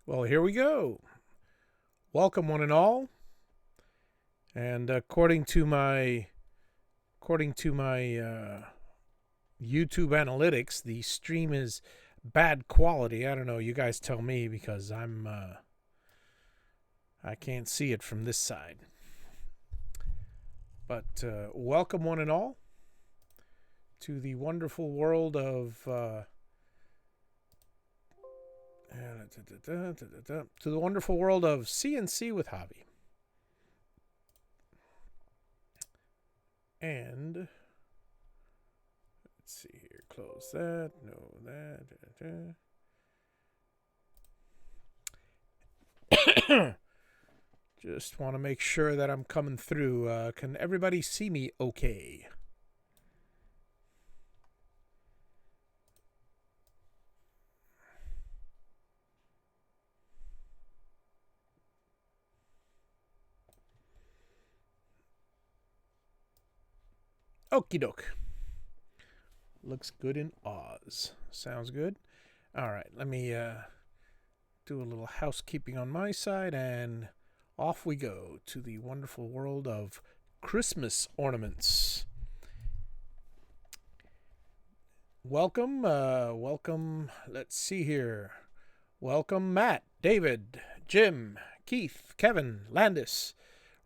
Well, here we go. Welcome, one and all. And according to my YouTube analytics, the stream is bad quality. I don't know. You guys tell me because I can't see it from this side. But welcome, one and all, to the wonderful world of CNC with Javi. And let's see here. Close that. No, that. Just want to make sure that I'm coming through. Can everybody see me okay? Okie doke. Looks good in Oz. Sounds good. All right, let me do a little housekeeping on my side, and off we go to the wonderful world of Christmas ornaments. Welcome, welcome. Let's see here. Welcome, Matt, David, Jim, Keith, Kevin, Landis,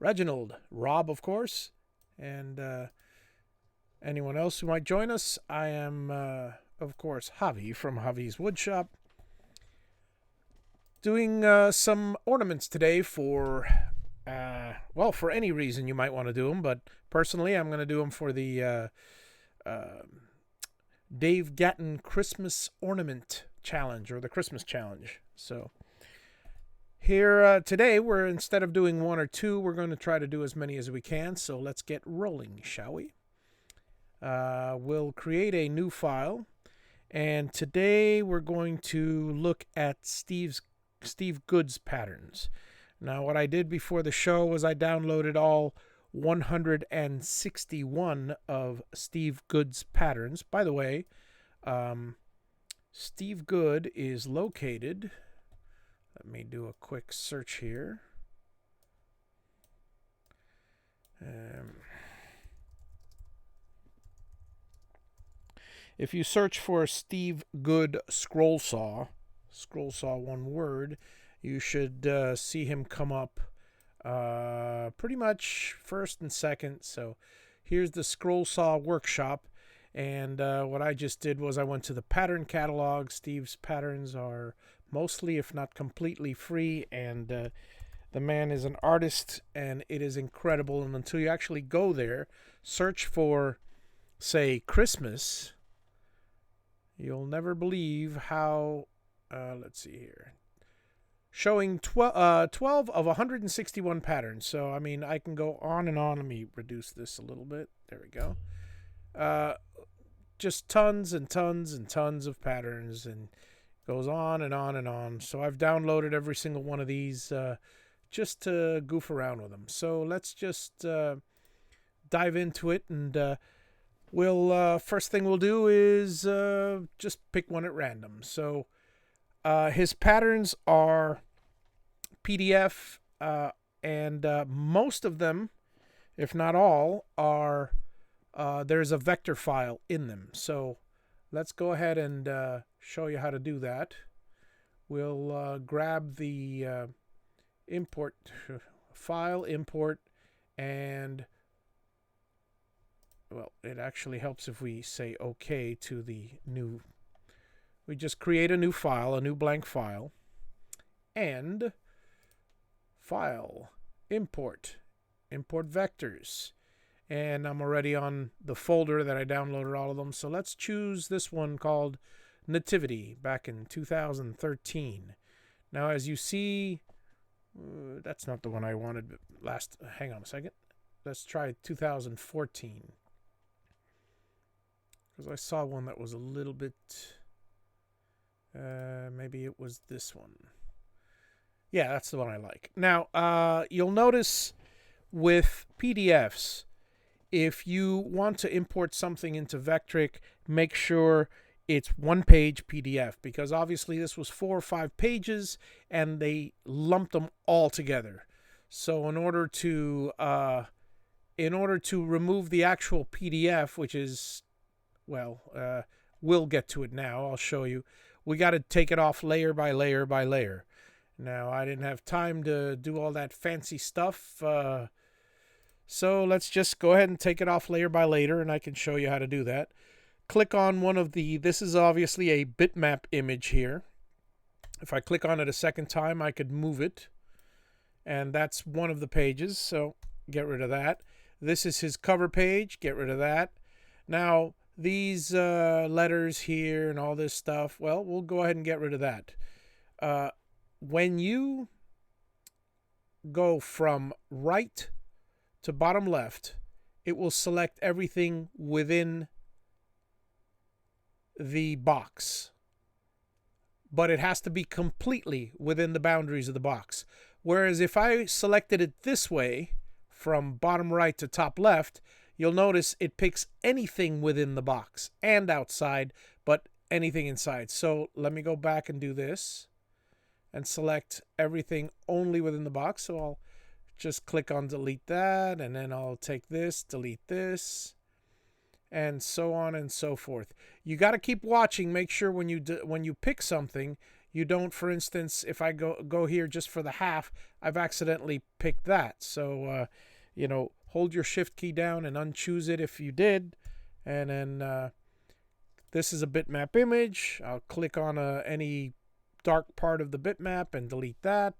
Reginald, Rob, of course, and anyone else who might join us. I am, of course, Javi from Javi's Woodshop, doing some ornaments today for, for any reason you might want to do them, but personally I'm going to do them for the Dave Gatton Christmas Ornament Challenge, or the Christmas Challenge. So here today, we're, instead of doing one or two, we're going to try to do as many as we can. So let's get rolling, shall we? We'll create a new file, and today we're going to look at Steve Goode's patterns. Now, what I did before the show was I downloaded all 161 of Steve Goode's patterns. By the way, Steve Goode is located, let me do a quick search here. If you search for Steve Goode scroll saw one word, you should see him come up pretty much first and second. So here's the scroll saw workshop, and what I just did was I went to the pattern catalog. Steve's patterns are mostly, if not completely, free, and the man is an artist, and it is incredible. And until you actually go there, search for, say, Christmas, you'll never believe how, let's see here, showing 12 of 161 patterns. So, I mean, I can go on and on. Let me reduce this a little bit. There we go. Just tons and tons and tons of patterns, and goes on and on and on. So I've downloaded every single one of these just to goof around with them. So let's just dive into it, and we'll first thing we'll do is just pick one at random. So his patterns are PDF, and most of them, if not all, are there's a vector file in them. So let's go ahead and show you how to do that. We'll grab the import file, import, and well, it actually helps if we say OK to the new. We just create a new file, a new blank file, and file, import vectors. And I'm already on the folder that I downloaded all of them. So let's choose this one called Nativity back in 2013. Now, as you see, that's not the one I wanted last. Hang on a second. Let's try 2014. Because I saw one that was a little bit, maybe it was this one. Yeah, that's the one I like. Now, you'll notice with PDFs, if you want to import something into Vectric, make sure it's one-page PDF, because obviously this was 4 or 5 pages and they lumped them all together. So in order to remove the actual PDF, which is, well, we'll get to it now. I'll show you. We got to take it off layer by layer by layer. Now, I didn't have time to do all that fancy stuff, so let's just go ahead and take it off layer by layer, and I can show you how to do that. Click on one of the, this is obviously a bitmap image here. If I click on it a second time, I could move it, and that's one of the pages, so get rid of that. This is his cover page, get rid of that. Now, these letters here and all this stuff, well, we'll go ahead and get rid of that. When you go from right to bottom left, it will select everything within the box, but it has to be completely within the boundaries of the box. Whereas if I selected it this way, from bottom right to top left, you'll notice it picks anything within the box and outside, but anything inside. So let me go back and do this and select everything only within the box. So I'll just click on delete that, and then I'll take this, delete this, and so on and so forth. You got to keep watching. Make sure when you pick something, you don't, for instance, if I go here just for the half, I've accidentally picked that. So, you know, hold your shift key down and unchoose it if you did. And then this is a bitmap image. I'll click on any dark part of the bitmap and delete that.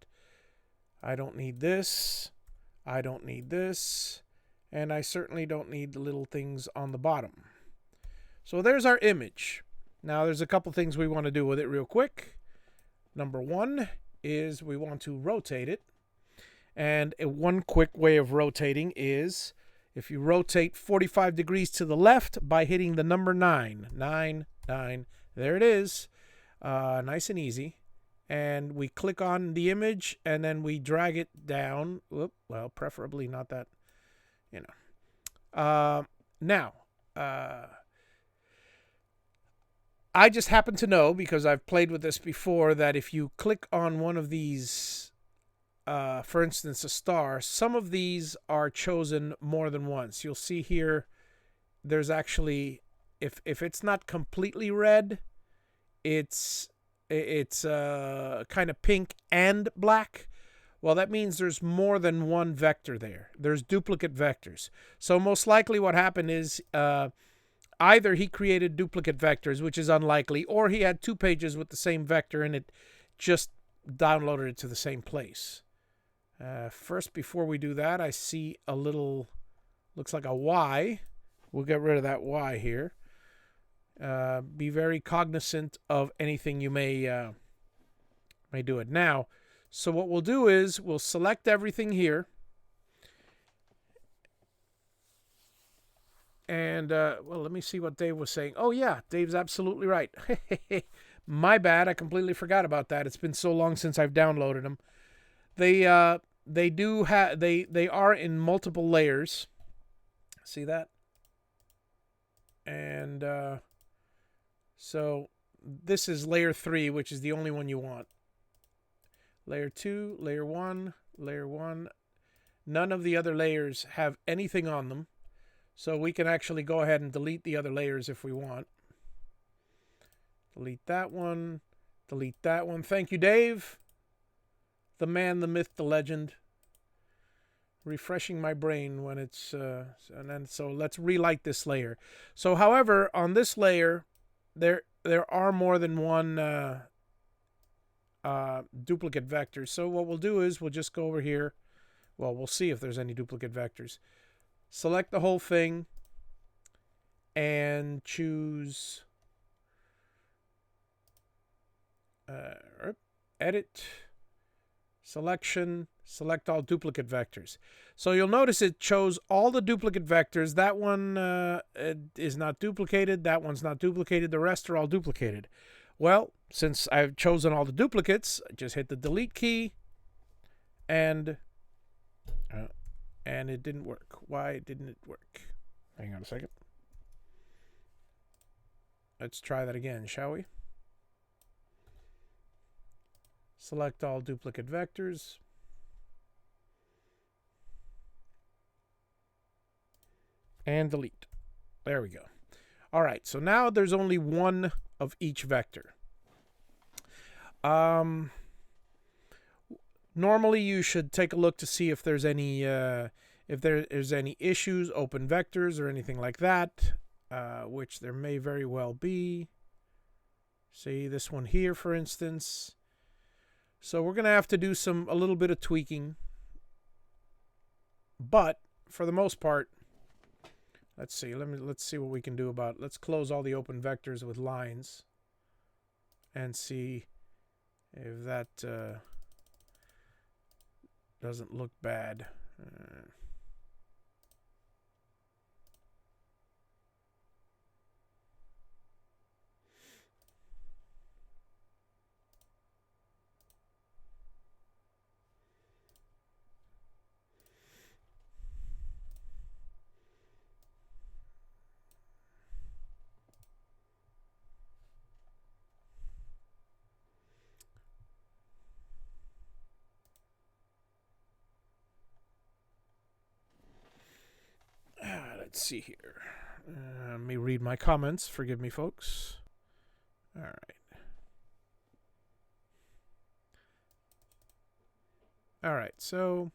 I don't need this. I don't need this. And I certainly don't need the little things on the bottom. So there's our image. Now there's a couple things we want to do with it real quick. Number one is we want to rotate it. And one quick way of rotating is if you rotate 45 degrees to the left by hitting the number 9. 9, 9. There it is. Nice and easy. And we click on the image and then we drag it down. Whoop, well, preferably not that, you know. Now, I just happen to know, because I've played with this before, that if you click on one of these, for instance, a star, some of these are chosen more than once. You'll see here, there's actually, if it's not completely red, it's kind of pink and black. Well, that means there's more than one vector there. There's duplicate vectors. So most likely what happened is either he created duplicate vectors, which is unlikely, or he had 2 pages with the same vector and it just downloaded it to the same place. First, before we do that, I see a little, looks like a Y. We'll get rid of that Y here. Be very cognizant of anything you may do it. Now, so what we'll do is we'll select everything here. And, well, let me see what Dave was saying. Oh, yeah, Dave's absolutely right. My bad. I completely forgot about that. It's been so long since I've downloaded them. They are in multiple layers. See that? And so this is layer 3, which is the only one you want. Layer 2, layer 1, layer 1. None of the other layers have anything on them. So we can actually go ahead and delete the other layers if we want. Delete that one. Delete that one. Thank you, Dave. The man, the myth, the legend. Refreshing my brain when it's... and then so let's relight this layer. So, however, on this layer, there are more than one duplicate vector. So what we'll do is we'll just go over here. Well, we'll see if there's any duplicate vectors. Select the whole thing and choose edit, selection, select all duplicate vectors. So you'll notice it chose all the duplicate vectors. That one is not duplicated. That one's not duplicated. The rest are all duplicated. Well, since I've chosen all the duplicates, just hit the delete key and it didn't work. Why didn't it work? Hang on a second. Let's try that again, shall we? Select all duplicate vectors. And delete. There we go. All right, so now there's only one of each vector. Normally you should take a look to see if there's any issues, open vectors or anything like that, which there may very well be. See this one here, for instance. So we're going to have to do a little bit of tweaking. But for the most part, let's see. Let's see what we can do about it. Let's close all the open vectors with lines and see if that doesn't look bad. Let's see here. Let me read my comments. Forgive me, folks. All right. All right, so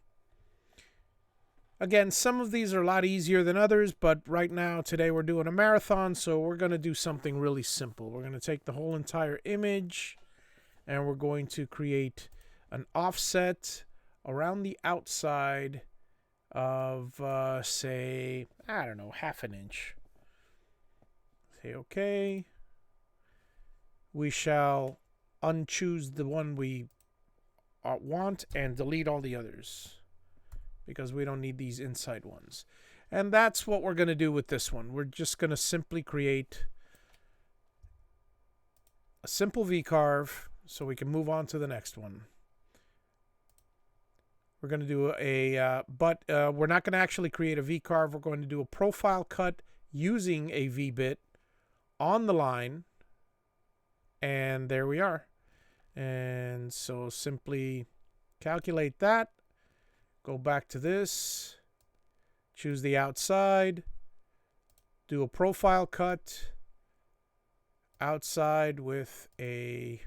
again, some of these are a lot easier than others, but right now, today, we're doing a marathon, so we're going to do something really simple. We're going to take the whole entire image, and we're going to create an offset around the outside of, say, I don't know, 1/2 inch. Say OK. We shall unchoose the one we want and delete all the others because we don't need these inside ones. And that's what we're going to do with this one. We're just going to simply create a simple V-carve so we can move on to the next one. We're going to do we're not going to actually create a V-carve. We're going to do a profile cut using a V-bit on the line. And there we are. And so simply calculate that. Go back to this. Choose the outside. Do a profile cut. Outside with a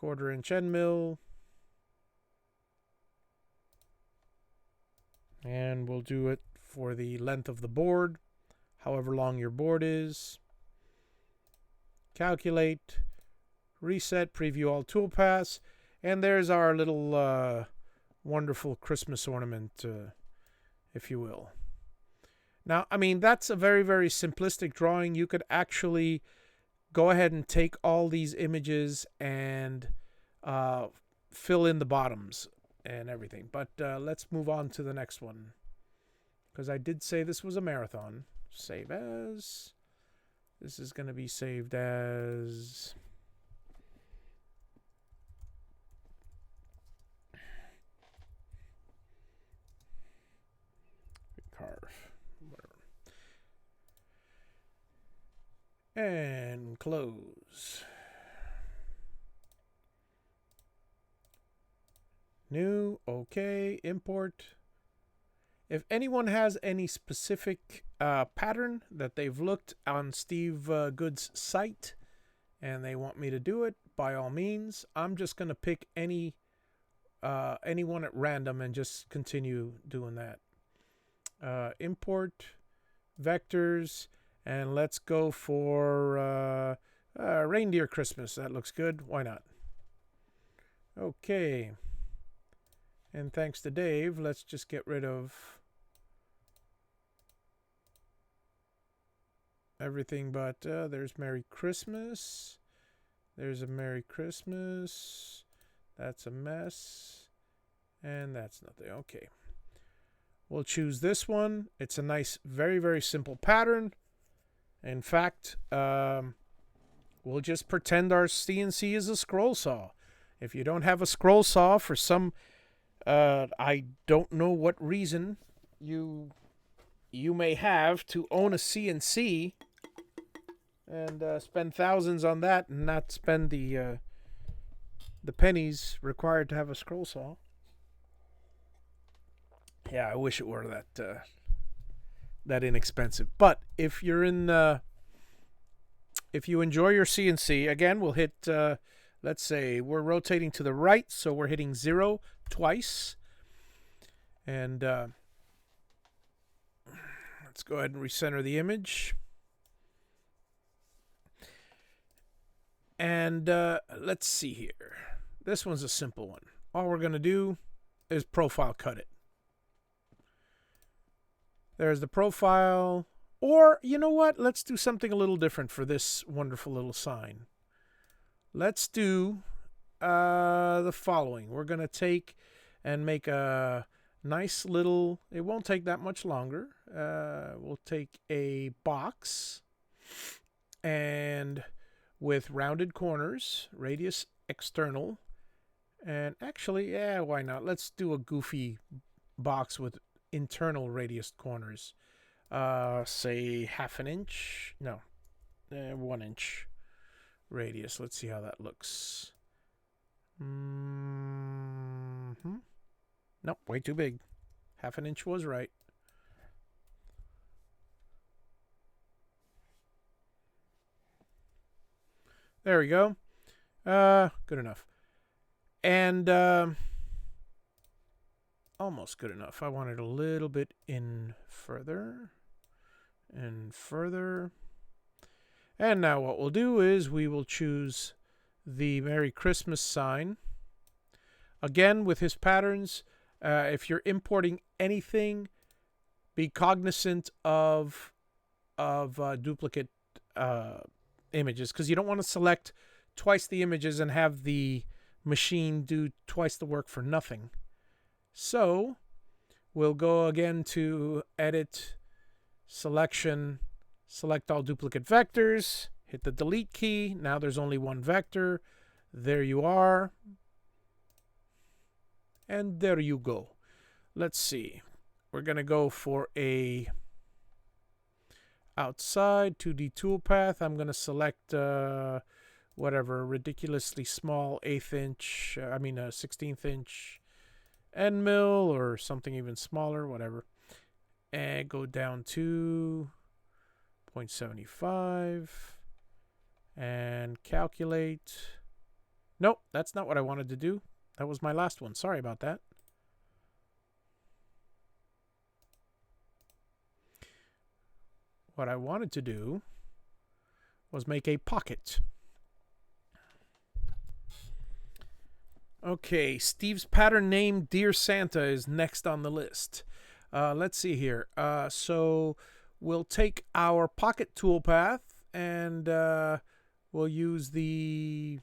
1/4 inch end mill. And we'll do it for the length of the board, however long your board is. Calculate, reset, preview all toolpaths, and there's our little wonderful Christmas ornament, if you will. Now, I mean, that's a very, very simplistic drawing. You could actually go ahead and take all these images and fill in the bottoms and everything. But let's move on to the next one, because I did say this was a marathon. Save as. This is going to be saved as carve, whatever. And close. New, okay, import. If anyone has any specific pattern that they've looked on Steve Goode's site and they want me to do it, by all means. I'm just going to pick anyone at random and just continue doing that. Import, vectors, and let's go for reindeer Christmas. That looks good. Why not? Okay. And thanks to Dave, let's just get rid of everything but there's Merry Christmas. There's a Merry Christmas. That's a mess. And that's nothing. Okay. We'll choose this one. It's a nice, very, very simple pattern. In fact, we'll just pretend our CNC is a scroll saw. If you don't have a scroll saw for some I don't know what reason you may have to own a CNC, and spend thousands on that and not spend the pennies required to have a scroll saw. Yeah, I wish it were that inexpensive. But if you're in if you enjoy your CNC, again, we'll hit let's say we're rotating to the right, so we're hitting 0 twice. And let's go ahead and recenter the image. And let's see here. This one's a simple one. All we're going to do is profile cut it. There's the profile. Or, you know what? Let's do something a little different for this wonderful little sign. Let's do the following. We're going to take and make a nice little... It won't take that much longer. We'll take a box and with rounded corners, radius external. And actually, yeah, why not? Let's do a goofy box with internal radius corners. Say 1/2 inch. No, 1 inch radius. Let's see how that looks. Nope, way too big. 1/2 inch was right. There we go. Good enough. And almost good enough. I want it a little bit in further and further. And now what we'll do is we will choose the Merry Christmas sign. Again, with his patterns, if you're importing anything, be cognizant of duplicate images, because you don't want to select twice the images and have the machine do twice the work for nothing. So we'll go again to Edit, Selection, select all duplicate vectors, hit the delete key. Now there's only one vector. There you are. And there you go. Let's see. We're going to go for a outside 2D toolpath. I'm going to select whatever, ridiculously small 16th inch end mill or something even smaller, whatever. And go down to 0.75 and calculate. Nope, that's not what I wanted to do. That was my last one. Sorry about that. What I wanted to do was make a pocket. Okay, Steve's pattern name, Dear Santa, is next on the list. Let's see here. So we'll take our pocket toolpath and we'll use the...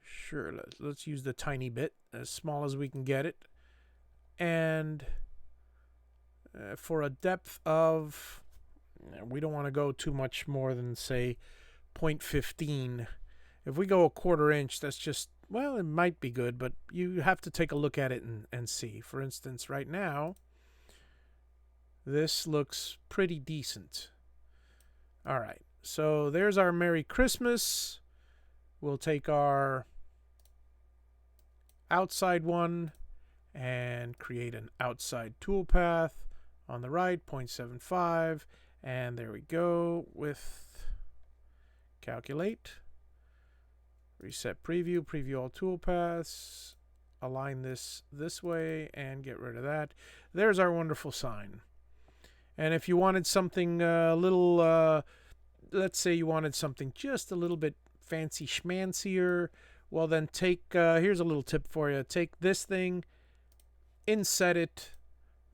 Sure, let's use the tiny bit, as small as we can get it. And for a depth of... We don't want to go too much more than, say, 0.15. If we go 1/4 inch, that's just, well, it might be good, but you have to take a look at it and see. For instance, right now, this looks pretty decent. All right, so there's our Merry Christmas. We'll take our outside one and create an outside toolpath on the right, 0.75, and there we go with calculate. Reset preview, preview all toolpaths, align this way, and get rid of that. There's our wonderful sign. And if you wanted something a little, let's say you wanted something just a little bit fancy schmancier, well then take, here's a little tip for you. Take this thing, inset it,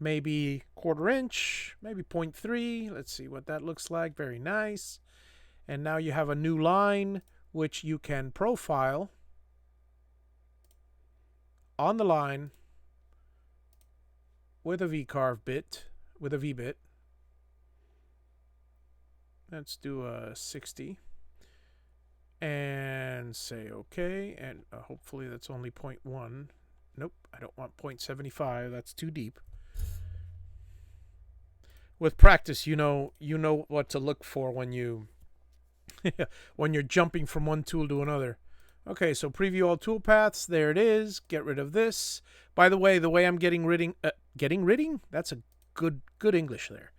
maybe 1/4 inch, maybe 0.3. Let's see what that looks like. Very nice. And now you have a new line, which you can profile on the line with a V-carve bit, with a V-bit. Let's do a 60 and say okay, and hopefully that's only 0.1. Nope, I don't want 0.75, that's too deep. with practice, you know what to look for when you when you're jumping from one tool to another. Okay, so preview all toolpaths. There it is. Get rid of this. By the way I'm getting ridding. That's a good English there.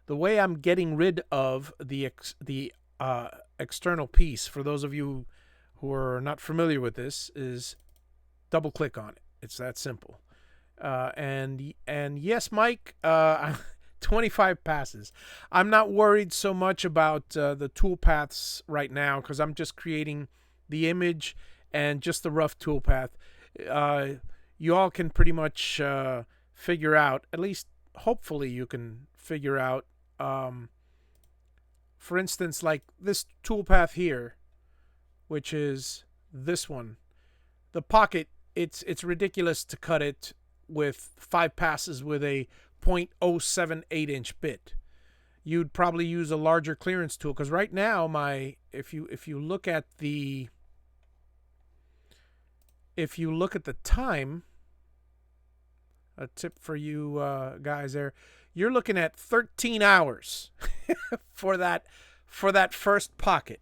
The way I'm getting rid of the external piece, for those of you who are not familiar with this, is double click on it. It's that simple. And yes, Mike, 25 passes. I'm not worried so much about the toolpaths right now because I'm just creating the image and just the rough toolpath. You all can pretty much figure out, at least hopefully you can figure out, for instance, like this toolpath here, which is this one. The pocket, it's ridiculous to cut it with 5 passes with a 0.078 inch bit. You'd probably use a larger clearance tool because right now if you look at the time, a tip for you guys there, you're looking at 13 hours for that first pocket.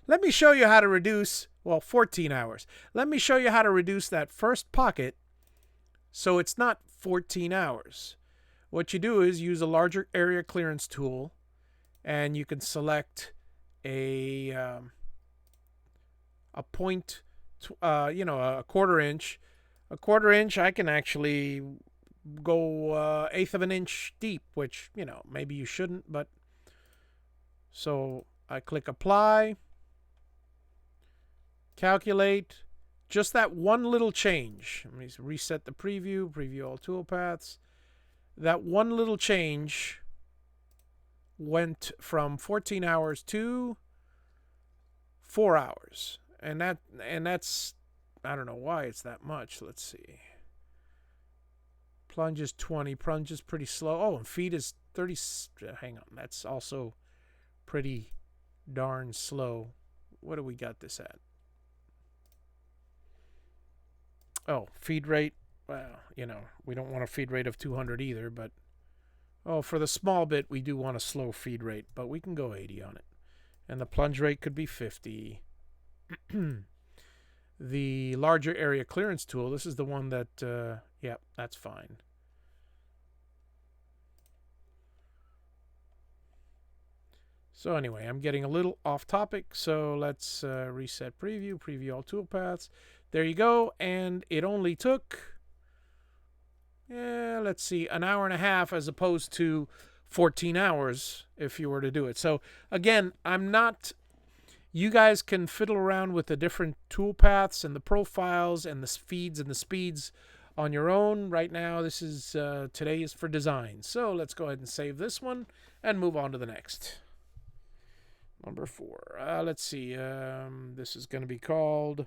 Let me show you how to reduce, 14 hours. Let me show you how to reduce that first pocket so it's not 14 hours. What you do is use a larger area clearance tool, and you can select a point, a quarter inch. A quarter inch, I can actually go eighth of an inch deep, which, maybe you shouldn't, but so I click apply, calculate, just that one little change. Let me reset the preview all toolpaths. That one little change went from 14 hours to 4 hours. And that's, I don't know why it's that much. Let's see. Plunge is 20. Plunge is pretty slow. Oh, and feed is 30. Hang on. That's also pretty darn slow. What do we got this at? Oh, feed rate. Well, we don't want a feed rate of 200 either, but for the small bit, we do want a slow feed rate, but we can go 80 on it. And the plunge rate could be 50. The larger area clearance tool, this is the one that, that's fine. So anyway, I'm getting a little off topic, so let's reset preview all toolpaths. There you go, and it only took, let's see, an hour and a half as opposed to 14 hours if you were to do it. So again, you guys can fiddle around with the different toolpaths and the profiles and the feeds and the speeds on your own. Right now, this is today is for design. So let's go ahead and save this one and move on to the next. Number 4. Let's see. This is going to be called.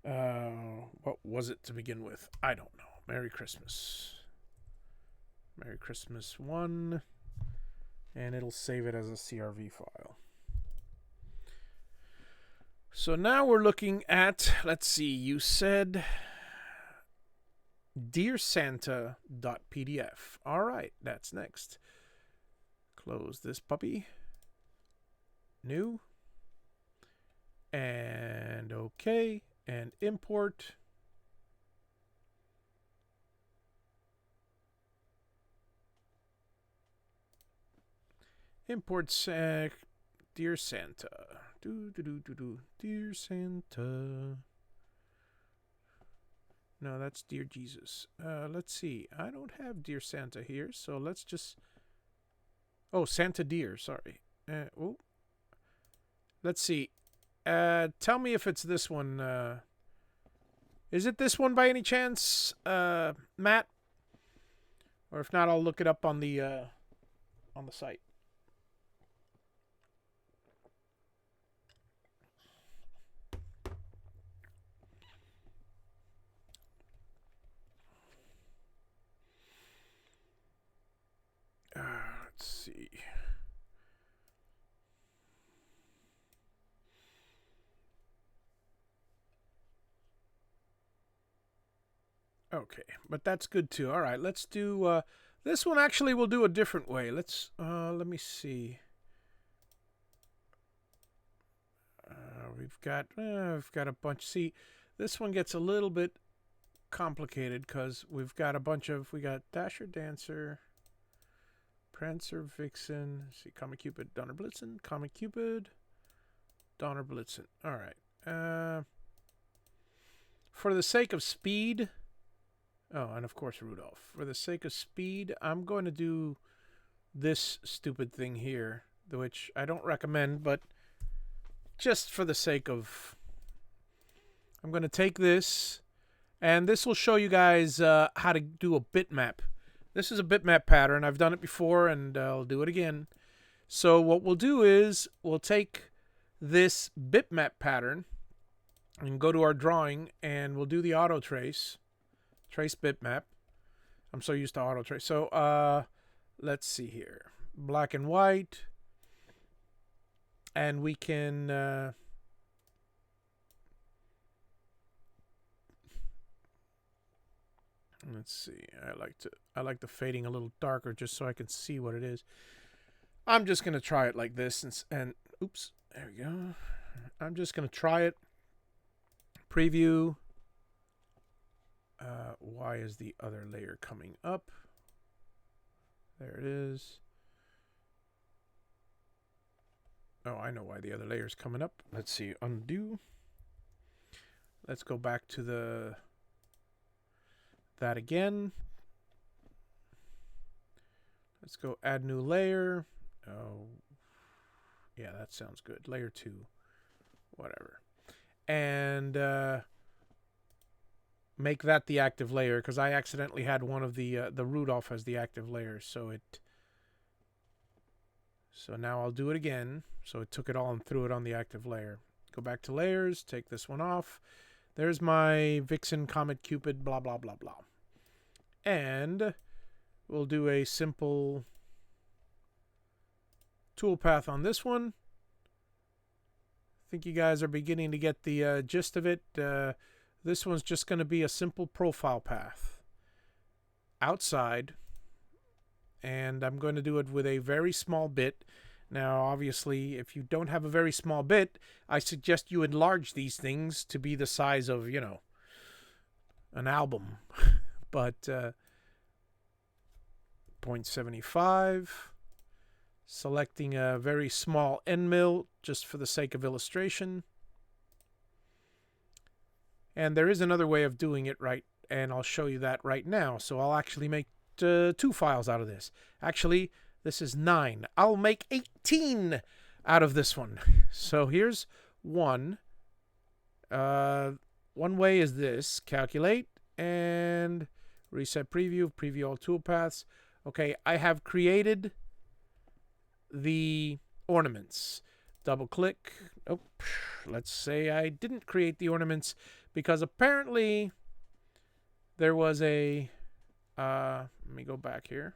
What was it to begin with? I don't know. Merry Christmas. Merry Christmas 1. And it'll save it as a CRV file. So now we're looking at, let's see, you said dearsanta.pdf. All right, that's next. Close this puppy. New. And okay. And import. Import Dear Santa. Dear Santa. No, that's Dear Jesus. Let's see. I don't have Dear Santa here, so let's just... Oh, Santa Dear, sorry. Let's see. Tell me if it's this one. Is it this one by any chance, Matt? Or if not, I'll look it up on the site. Let's see. Okay, but that's good too. All right, let's do This one actually will do a different way. Let me see. We've got a bunch. See, this one gets a little bit complicated because we got Dasher, Dancer, Prancer, Vixen. See, Comet Cupid, Donner Blitzen, Comet Cupid, Donner Blitzen. All right. For the sake of speed, and of course Rudolph. For the sake of speed, I'm going to do this stupid thing here, which I don't recommend, but just for the sake of, I'm going to take this, and this will show you guys how to do a bitmap. This is a bitmap pattern. I've done it before, and I'll do it again. So what we'll do is we'll take this bitmap pattern and go to our drawing, and we'll do the auto trace bitmap. I'm so used to auto trace. So let's see here. Black and white. And we can let's see. I like the fading a little darker just so I can see what it is. I'm just going to try it like this and oops, there we go. I'm just going to try it. Preview. Why is the other layer coming up? There it is. Oh, I know why the other layer is coming up. Let's see. Undo. Let's go back to that again. Let's go add new layer. Oh, yeah, that sounds good. Layer 2. Whatever. And make that the active layer, because I accidentally had one of the Rudolph as the active layer, so now I'll do it again. So it took it all and threw it on the active layer. Go back to layers, take this one off. There's my Vixen, Comet, Cupid, blah, blah, blah, blah. And we'll do a simple toolpath on this one. I think you guys are beginning to get the gist of it. This one's just going to be a simple profile path outside, and I'm going to do it with a very small bit. Now, obviously, if you don't have a very small bit, I suggest you enlarge these things to be the size of, an album. But 0.75, selecting a very small end mill just for the sake of illustration. And there is another way of doing it, right? And I'll show you that right now. So I'll actually make 2 files out of this. Actually, this is 9. I'll make 18 out of this one. So here's one. One way is this. Calculate and reset preview. Preview all toolpaths. Okay, I have created the ornaments. Double click. Oh, let's say I didn't create the ornaments because apparently there was a let me go back here.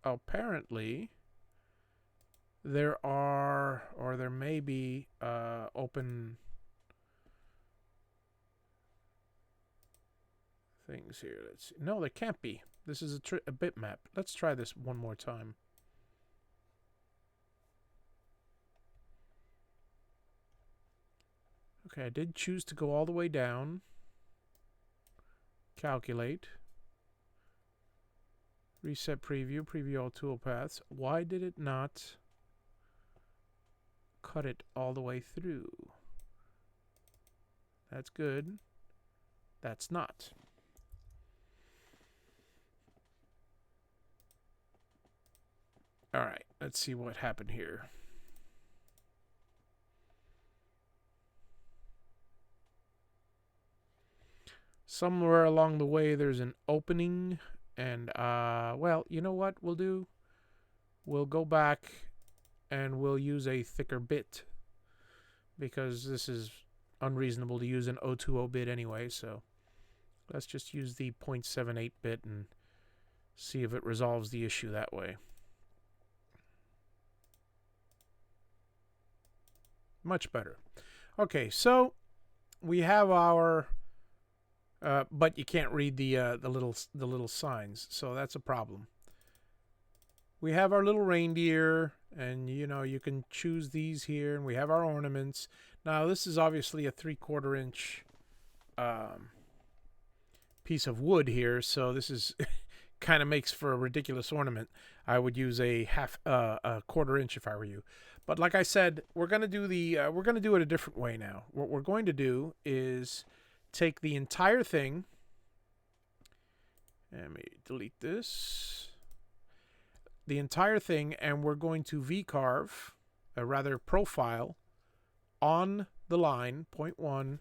Apparently there are, or there may be open things here. Let's see. No, there can't be. This is a bitmap. Let's try this one more time. Okay, I did choose to go all the way down. Calculate. Reset preview. Preview all toolpaths. Why did it not cut it all the way through? That's good. That's not. All right, let's see what happened here. Somewhere along the way there's an opening, and well, you know what we'll do? We'll go back and we'll use a thicker bit because this is unreasonable to use an 020 bit anyway, so let's just use the 0.78 bit and see if it resolves the issue that way. Much better. Okay, so we have our, but you can't read the little signs, so that's a problem. We have our little reindeer, and you can choose these here, and we have our ornaments. Now this is obviously a 3/4 inch piece of wood here, so this is kind of makes for a ridiculous ornament. I would use a 1/4 inch if I were you. But like I said, we're gonna do it a different way now. What we're going to do is take the entire thing. Let me delete this. The entire thing, and we're going to V-carve, a rather profile, on the line, 0.1,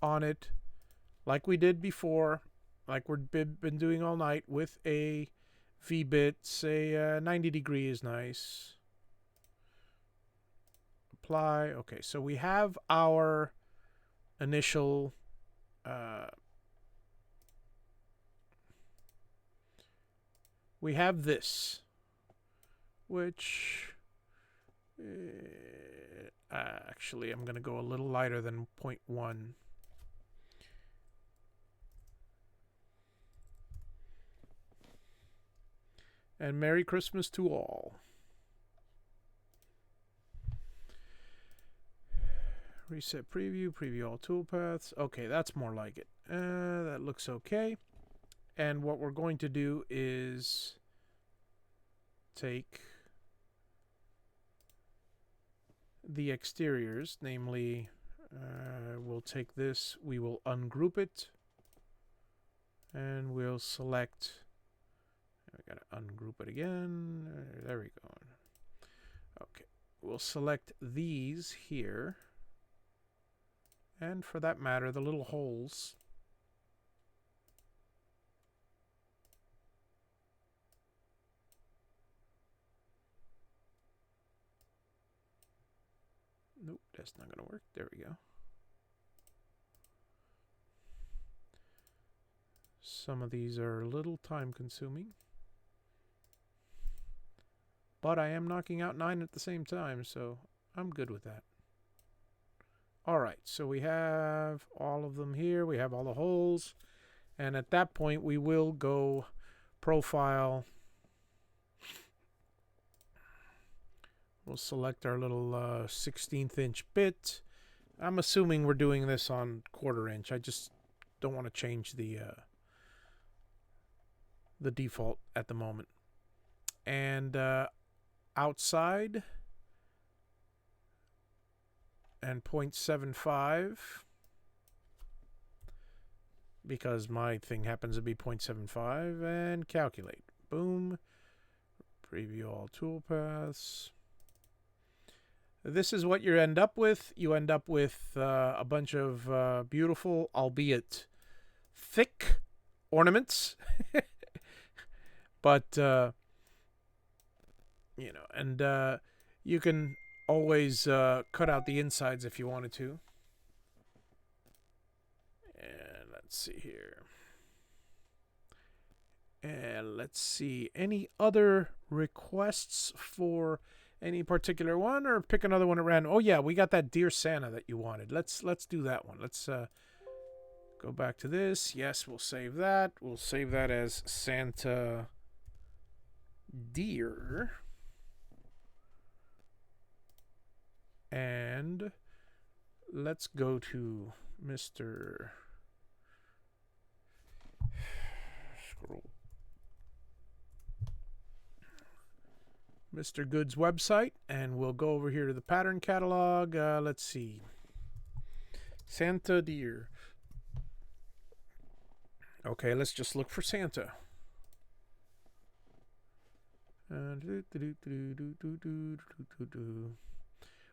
on it, like we did before, like we've been doing all night, with a V-bit. Say 90 degree is nice. Apply. Okay, so we have our initial we have this, which actually I'm going to go a little lighter than 0.1. And Merry Christmas to all. Reset preview, preview all toolpaths. Okay, that's more like it. That looks okay. And what we're going to do is take the exteriors, namely, we'll take this, we will ungroup it, and we'll select, I gotta ungroup it again, there we go. Okay, we'll select these here, and for that matter, the little holes. Nope, that's not going to work. There we go. Some of these are a little time consuming, but I am knocking out 9 at the same time, so I'm good with that. All right, so we have all of them here. We have all the holes, and at that point we will go profile. We'll select our little 16th inch bit. I'm assuming we're doing this on 1/4 inch. I just don't want to change the default at the moment. And outside and 0.75, because my thing happens to be 0.75, and calculate. Boom. Preview all toolpaths. This is what you end up with. You end up with a bunch of beautiful, albeit thick, ornaments. But, and you can always cut out the insides if you wanted to. And let's see here. And let's see. Any other requests for any particular one, or pick another one at random? Oh yeah, we got that Dear Santa that you wanted. Let's do that one. Let's go back to this. Yes, we'll save that. We'll save that as Santa Deer. And let's go to Mr. Goode's website, and we'll go over here to the pattern catalog. Let's see. Santa Deer. Okay, let's just look for Santa.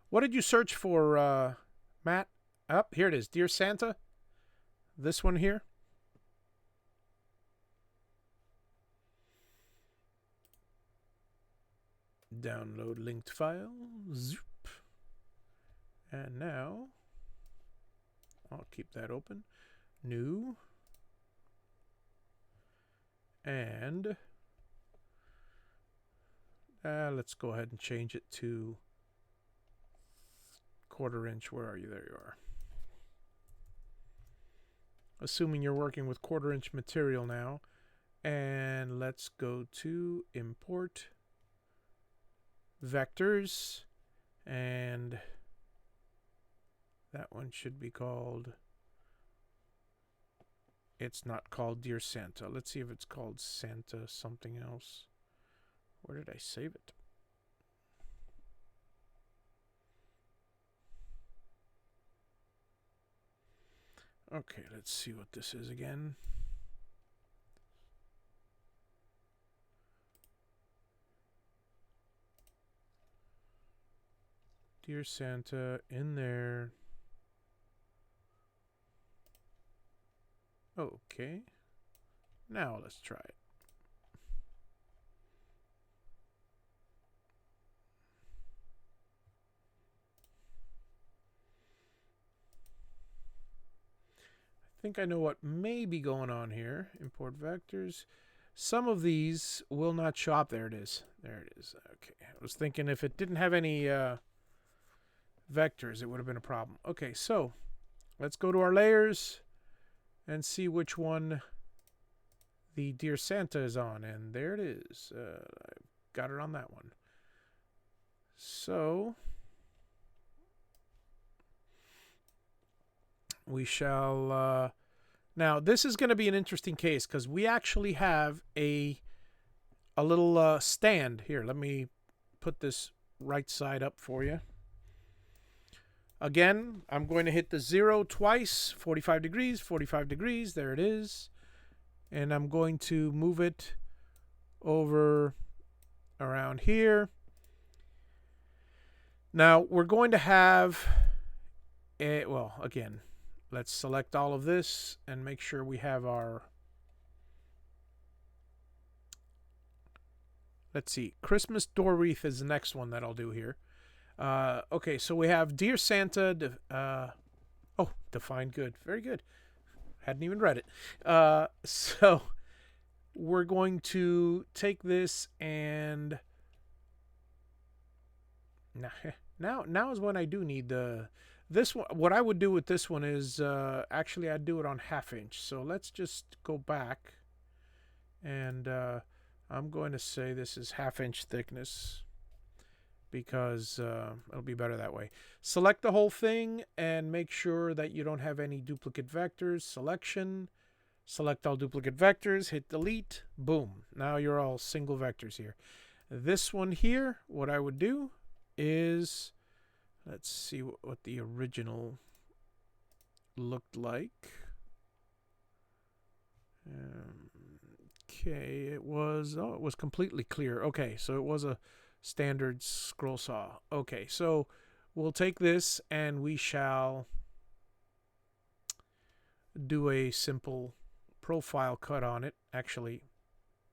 What did you search for, Matt? Oh, here it is. Dear Santa. This one here. Download linked file. Zoop. And now I'll keep that open. New. And let's go ahead and change it to 1/4 inch. Where are you? There you are. Assuming you're working with 1/4 inch material now. And let's go to import vectors, and that one should be called, it's not called Dear Santa. Let's see if it's called Santa something else. Where did I save it? Okay, let's see what this is again. Dear Santa in there. Okay. Now let's try it. I think I know what may be going on here. Import vectors. Some of these will not show up. There it is. There it is. Okay. I was thinking if it didn't have any vectors, it would have been a problem. Okay, so let's go to our layers and see which one the Dear Santa is on. And there it is. I've got it on that one. So we shall... now, this is going to be an interesting case because we actually have a little stand. Here, let me put this right side up for you. Again, I'm going to hit the 0 twice, 45 degrees, 45 degrees. There it is. And I'm going to move it over around here. Now, we're going to have a, well, again, let's select all of this and make sure we have our, let's see, Christmas door wreath is the next one that I'll do here. Okay, so we have Dear Santa, oh, defined good. Very good. Hadn't even read it. So we're going to take this and now is when I do need the, this one. What I would do with this one is actually I'd do it on 1/2 inch. So let's just go back and I'm going to say this is 1/2 inch thickness because it'll be better that way. Select the whole thing and make sure that you don't have any duplicate vectors. Selection, select all duplicate vectors, hit delete, boom. Now you're all single vectors here. This one here, what I would do is, let's see what the original looked like. Okay, it was, oh, it was completely clear. Okay, so it was a standard scroll saw. Okay, so we'll take this and we shall do a simple profile cut on it. Actually,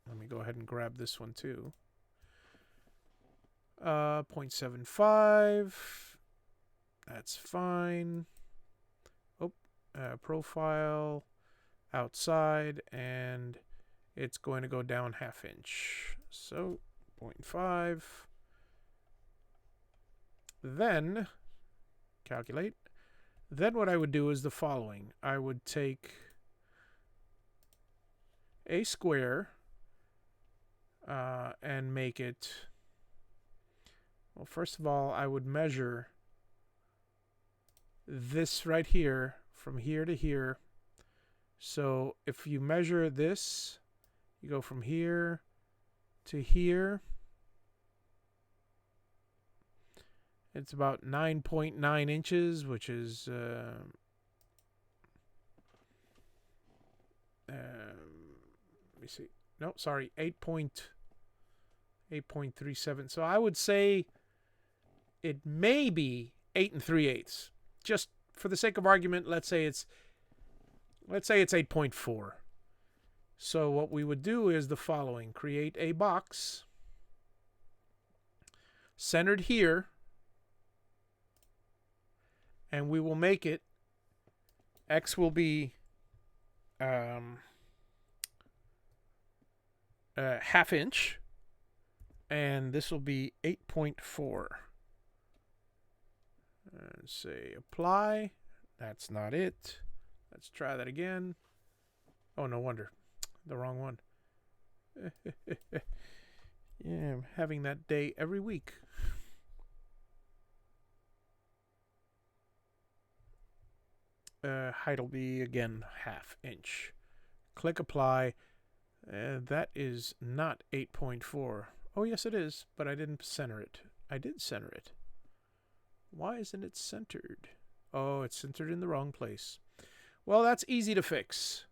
let me go ahead and grab this one too. 0.75. That's fine. Oh, profile outside, and it's going to go down 1/2 inch. So 0.5. Then calculate. Then what I would do is the following. I would take a square and make it, well, first of all, I would measure this right here from here to here. So if you measure this, you go from here to here. It's about 9.9 inches, which is let me see. No, sorry, 8.37. So I would say it may be 8 3/8. Just for the sake of argument, let's say it's 8.4. So what we would do is the following: create a box centered here, and we will make it, X will be 1/2 inch, and this will be 8.4. And say apply. That's not it. Let's try that again. Oh, no wonder. The wrong one. Yeah, I'm having that day every week. Height will be, again, 1/2 inch. Click apply. That is not 8.4. Oh, yes, it is, but I didn't center it. I did center it. Why isn't it centered? Oh, it's centered in the wrong place. Well, that's easy to fix.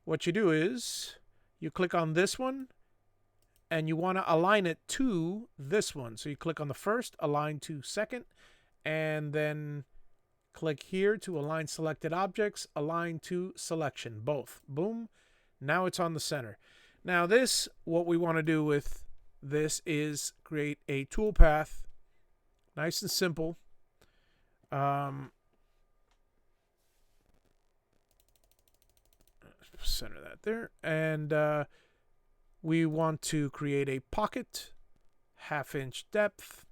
What you do is you click on this one, and you want to align it to this one. So you click on the first, align to second, and then click here to align selected objects, align to selection, both. Boom. Now it's on the center. Now this, what we want to do with this is create a toolpath. Nice and simple. Center that there. And we want to create a pocket, 1/2 inch depth.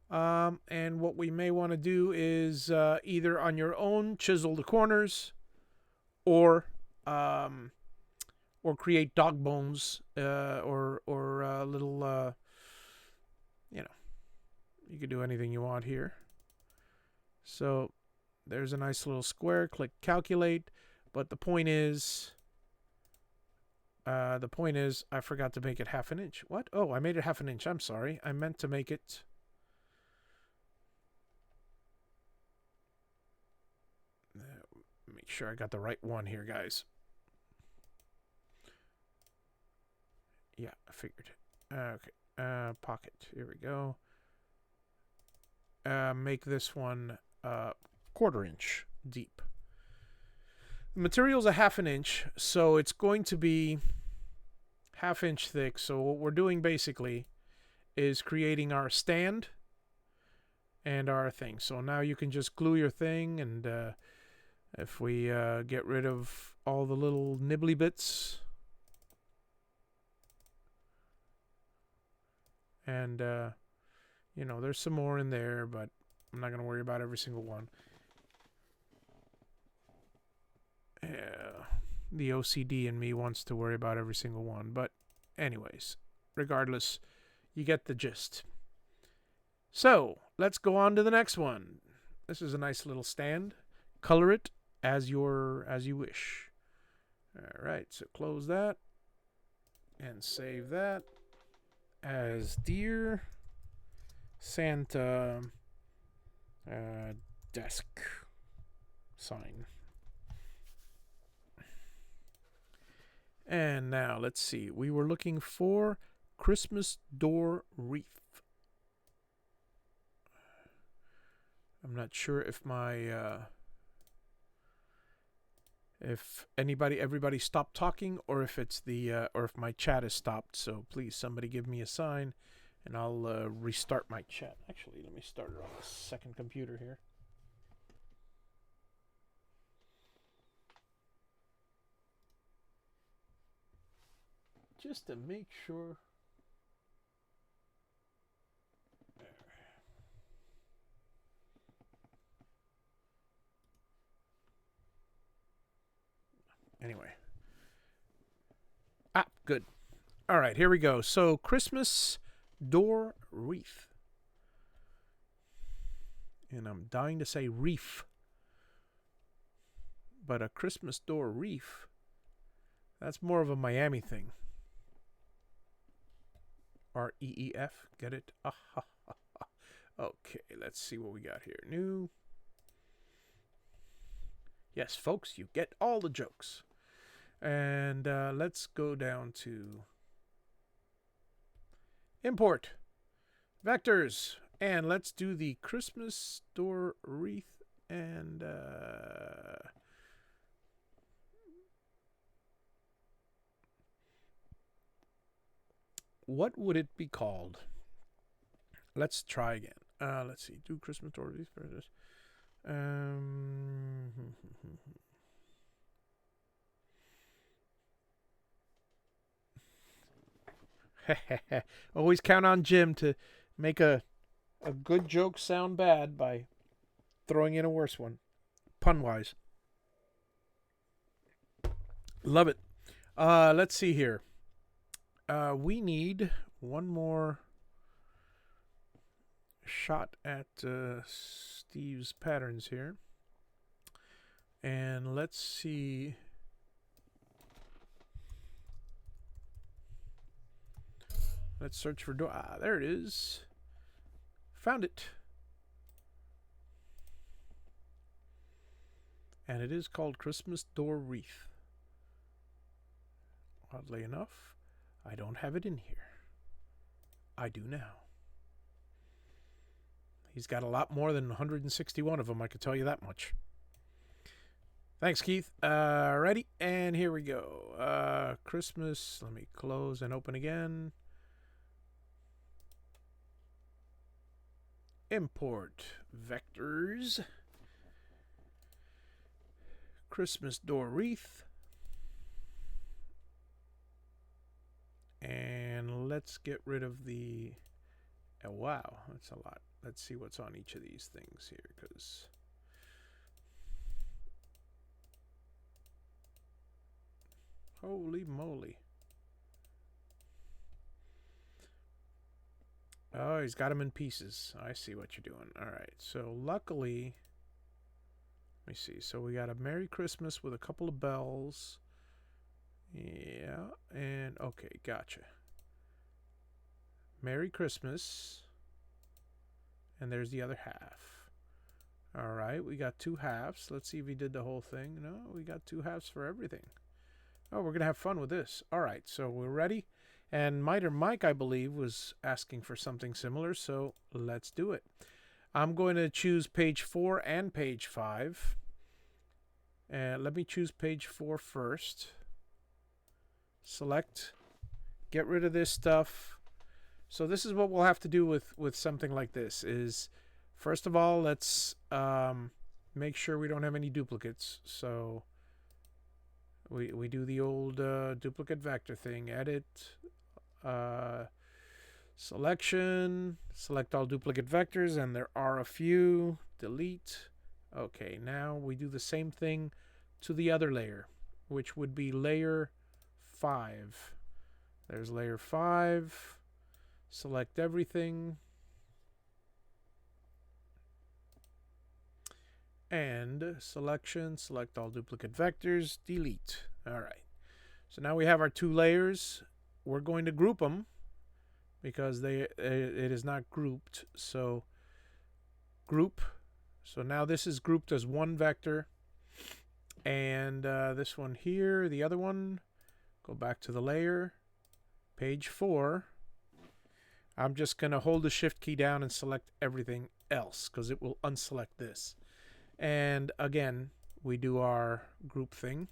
And what we may want to do is either on your own chisel the corners, or create dog bones, or little, you know, you can do anything you want here. So there's a nice little square. Click calculate. But the point is, I forgot to make it 1/2 inch. What? Oh, I made it 1/2 inch. I'm sorry. I meant to make it. Make sure I got the right one here, guys. Yeah, I figured. Okay. Pocket. Here we go. Make this one 1/4 inch deep. The material's a 1/2 inch, so it's going to be 1/2 inch thick. So what we're doing basically is creating our stand and our thing. So now you can just glue your thing, and if we get rid of all the little nibbly bits, and you know, there's some more in there, but I'm not going to worry about every single one. The OCD in me wants to worry about every single one, but anyways, regardless, you get the gist. So let's go on to the next one. This is a nice little stand. Color it as you wish. All right, so close that and save that as deer Santa desk sign. And now let's see. We were looking for Christmas door wreath. I'm not sure if everybody stopped talking, or if it's or if my chat has stopped. So please, somebody give me a sign, and I'll restart my chat. Actually, let me start it on the second computer here. Just to make sure. Anyway. Good. All right, here we go. So, Christmas door wreath. And I'm dying to say reef. But a Christmas door reef, that's more of a Miami thing. R-E-E-F, get it? Okay, let's see what we got here. New. Yes, folks, you get all the jokes. And let's go down to import vectors, and let's do the Christmas door wreath. And what would it be called? Let's try again. Let's see. Do Christmas door wreath for this. Always count on Jim to make a good joke sound bad by throwing in a worse one, pun-wise. Love it. Let's see here. We need one more shot at Steve's patterns here. And let's see. Let's search for door. Ah, there it is. Found it. And it is called Christmas Door Wreath. Oddly enough, I don't have it in here. I do now. He's got a lot more than 161 of them, I could tell you that much. Thanks, Keith. Ready? And here we go. Christmas. Let me close and open again. Import vectors. Christmas door wreath. And let's get rid of the... Oh, wow, that's a lot. Let's see what's on each of these things here, because... Holy moly. Oh, he's got them in pieces. I see what you're doing. All right, so luckily... Let me see. So we got a Merry Christmas with a couple of bells. Yeah, and okay, gotcha. Merry Christmas. And there's the other half. All right, we got two halves. Let's see if he did the whole thing. No, we got two halves for everything. Oh, we're going to have fun with this. All right, so we're ready. And Miter Mike, I believe, was asking for something similar, so let's do it. I'm going to choose page 4 and page 5. And let me choose page 4 first. Select. Get rid of this stuff. So this is what we'll have to do with something like this is, first of all, let's make sure we don't have any duplicates. So we do the old duplicate vector thing. Edit. Selection. Select all duplicate vectors, and there are a few. Delete. Okay, now we do the same thing to the other layer, which would be layer 5. There's layer 5. Select everything. And selection, select all duplicate vectors, delete. All right. So now we have our two layers. We're going to group them because it is not grouped. So group. So now this is grouped as one vector. And this one here, the other one, go back to the layer, page 4. I'm just going to hold the shift key down and select everything else because it will unselect this. And again, we do our group thing.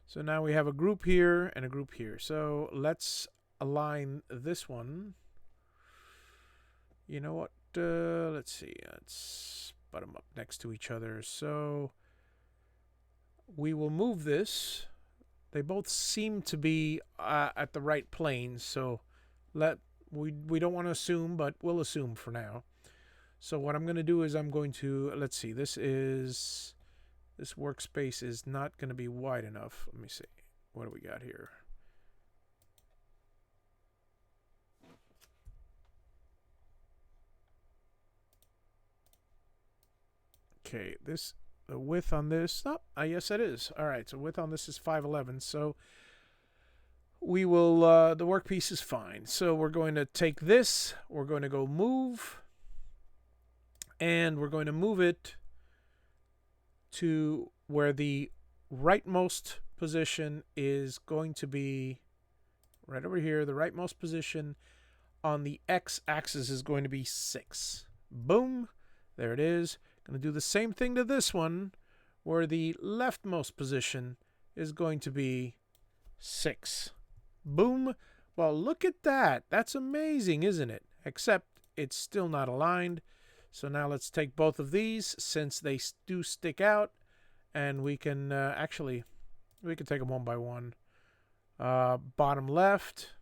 So now we have a group here and a group here. So let's align this one. You know what? Let's see. Let's put them up next to each other. So we will move this. They both seem to be at the right plane. So we don't want to assume, but we'll assume for now. So what I'm going to do is I'm going to, let's see, this workspace is not going to be wide enough. Let me see. What do we got here? Okay, the width on this, yes it is. All right, so width on this is 511. So we will, the workpiece is fine. So we're going to take this, we're going to go move, and we're going to move it to where the rightmost position is going to be right over here. The rightmost position on the x-axis is going to be 6. Boom. There it is. Going to do the same thing to this one, where the leftmost position is going to be 6. Boom. Well, look at that. That's amazing, isn't it? Except it's still not aligned. So now let's take both of these, since they do stick out, and we can we can take them one by one. Bottom left.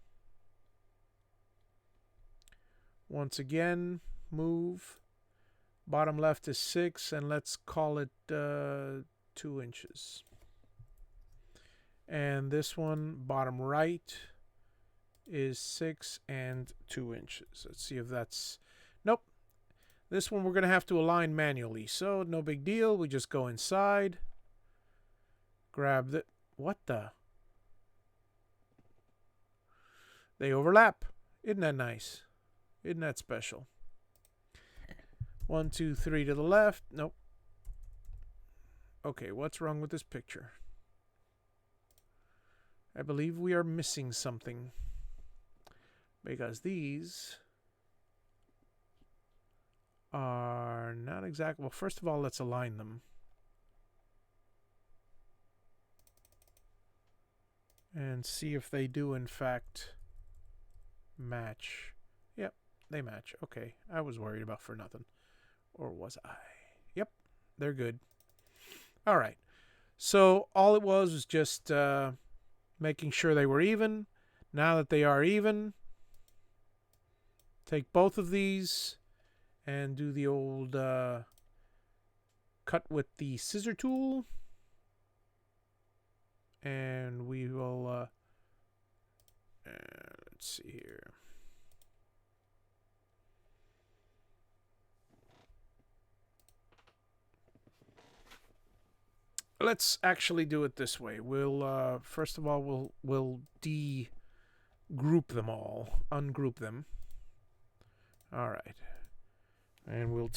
Once again, move. Bottom left is 6, and let's call it 2 inches. And this one, bottom right, is 6 and 2 inches. Let's see if that's... Nope. This one we're going to have to align manually. So, no big deal. We just go inside. Grab the... What the? They overlap. Isn't that nice? Isn't that special? 1, 2, 3 to the left. Nope. Okay, what's wrong with this picture? I believe we are missing something. Because these are not exactly... Well, first of all, let's align them. And see if they do, in fact, match. Yep, they match. Okay, I was worried about for nothing. Or was I? Yep, they're good. All right. So all it was just making sure they were even. Now that they are even, take both of these and do the old cut with the scissor tool. And we will, let's see here. Let's actually do it this way. We'll, first of all, we'll de-group them all, ungroup them. All right. And we'll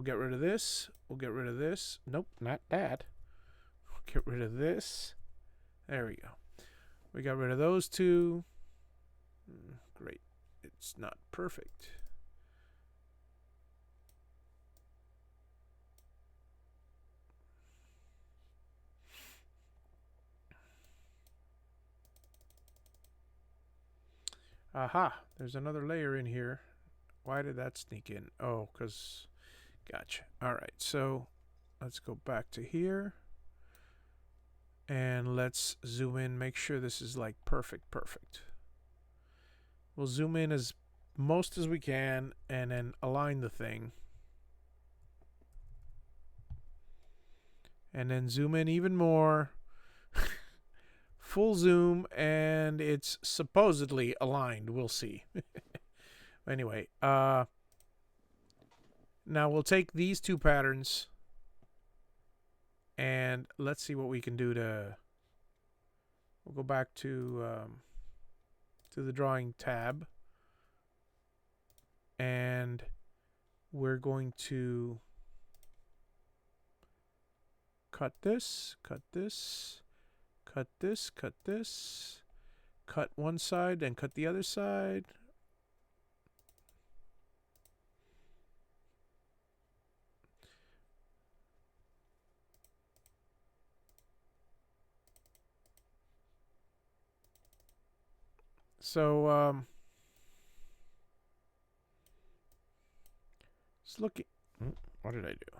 get rid of this. We'll get rid of this. Nope, not that. We'll get rid of this. There we go. We got rid of those two. Great. It's not perfect. Aha, there's another layer in here. Why did that sneak in? Oh, because, gotcha. All right, so let's go back to here. And let's zoom in, make sure this is like perfect. We'll zoom in as most as we can and then align the thing. And then zoom in even more. Full zoom, and it's supposedly aligned. We'll see. Anyway, now we'll take these two patterns and let's see what we can do to... We'll go back to the drawing tab, and we're going to cut this, cut this, cut this, cut this, cut one side and cut the other side. So, just looking. What did I do?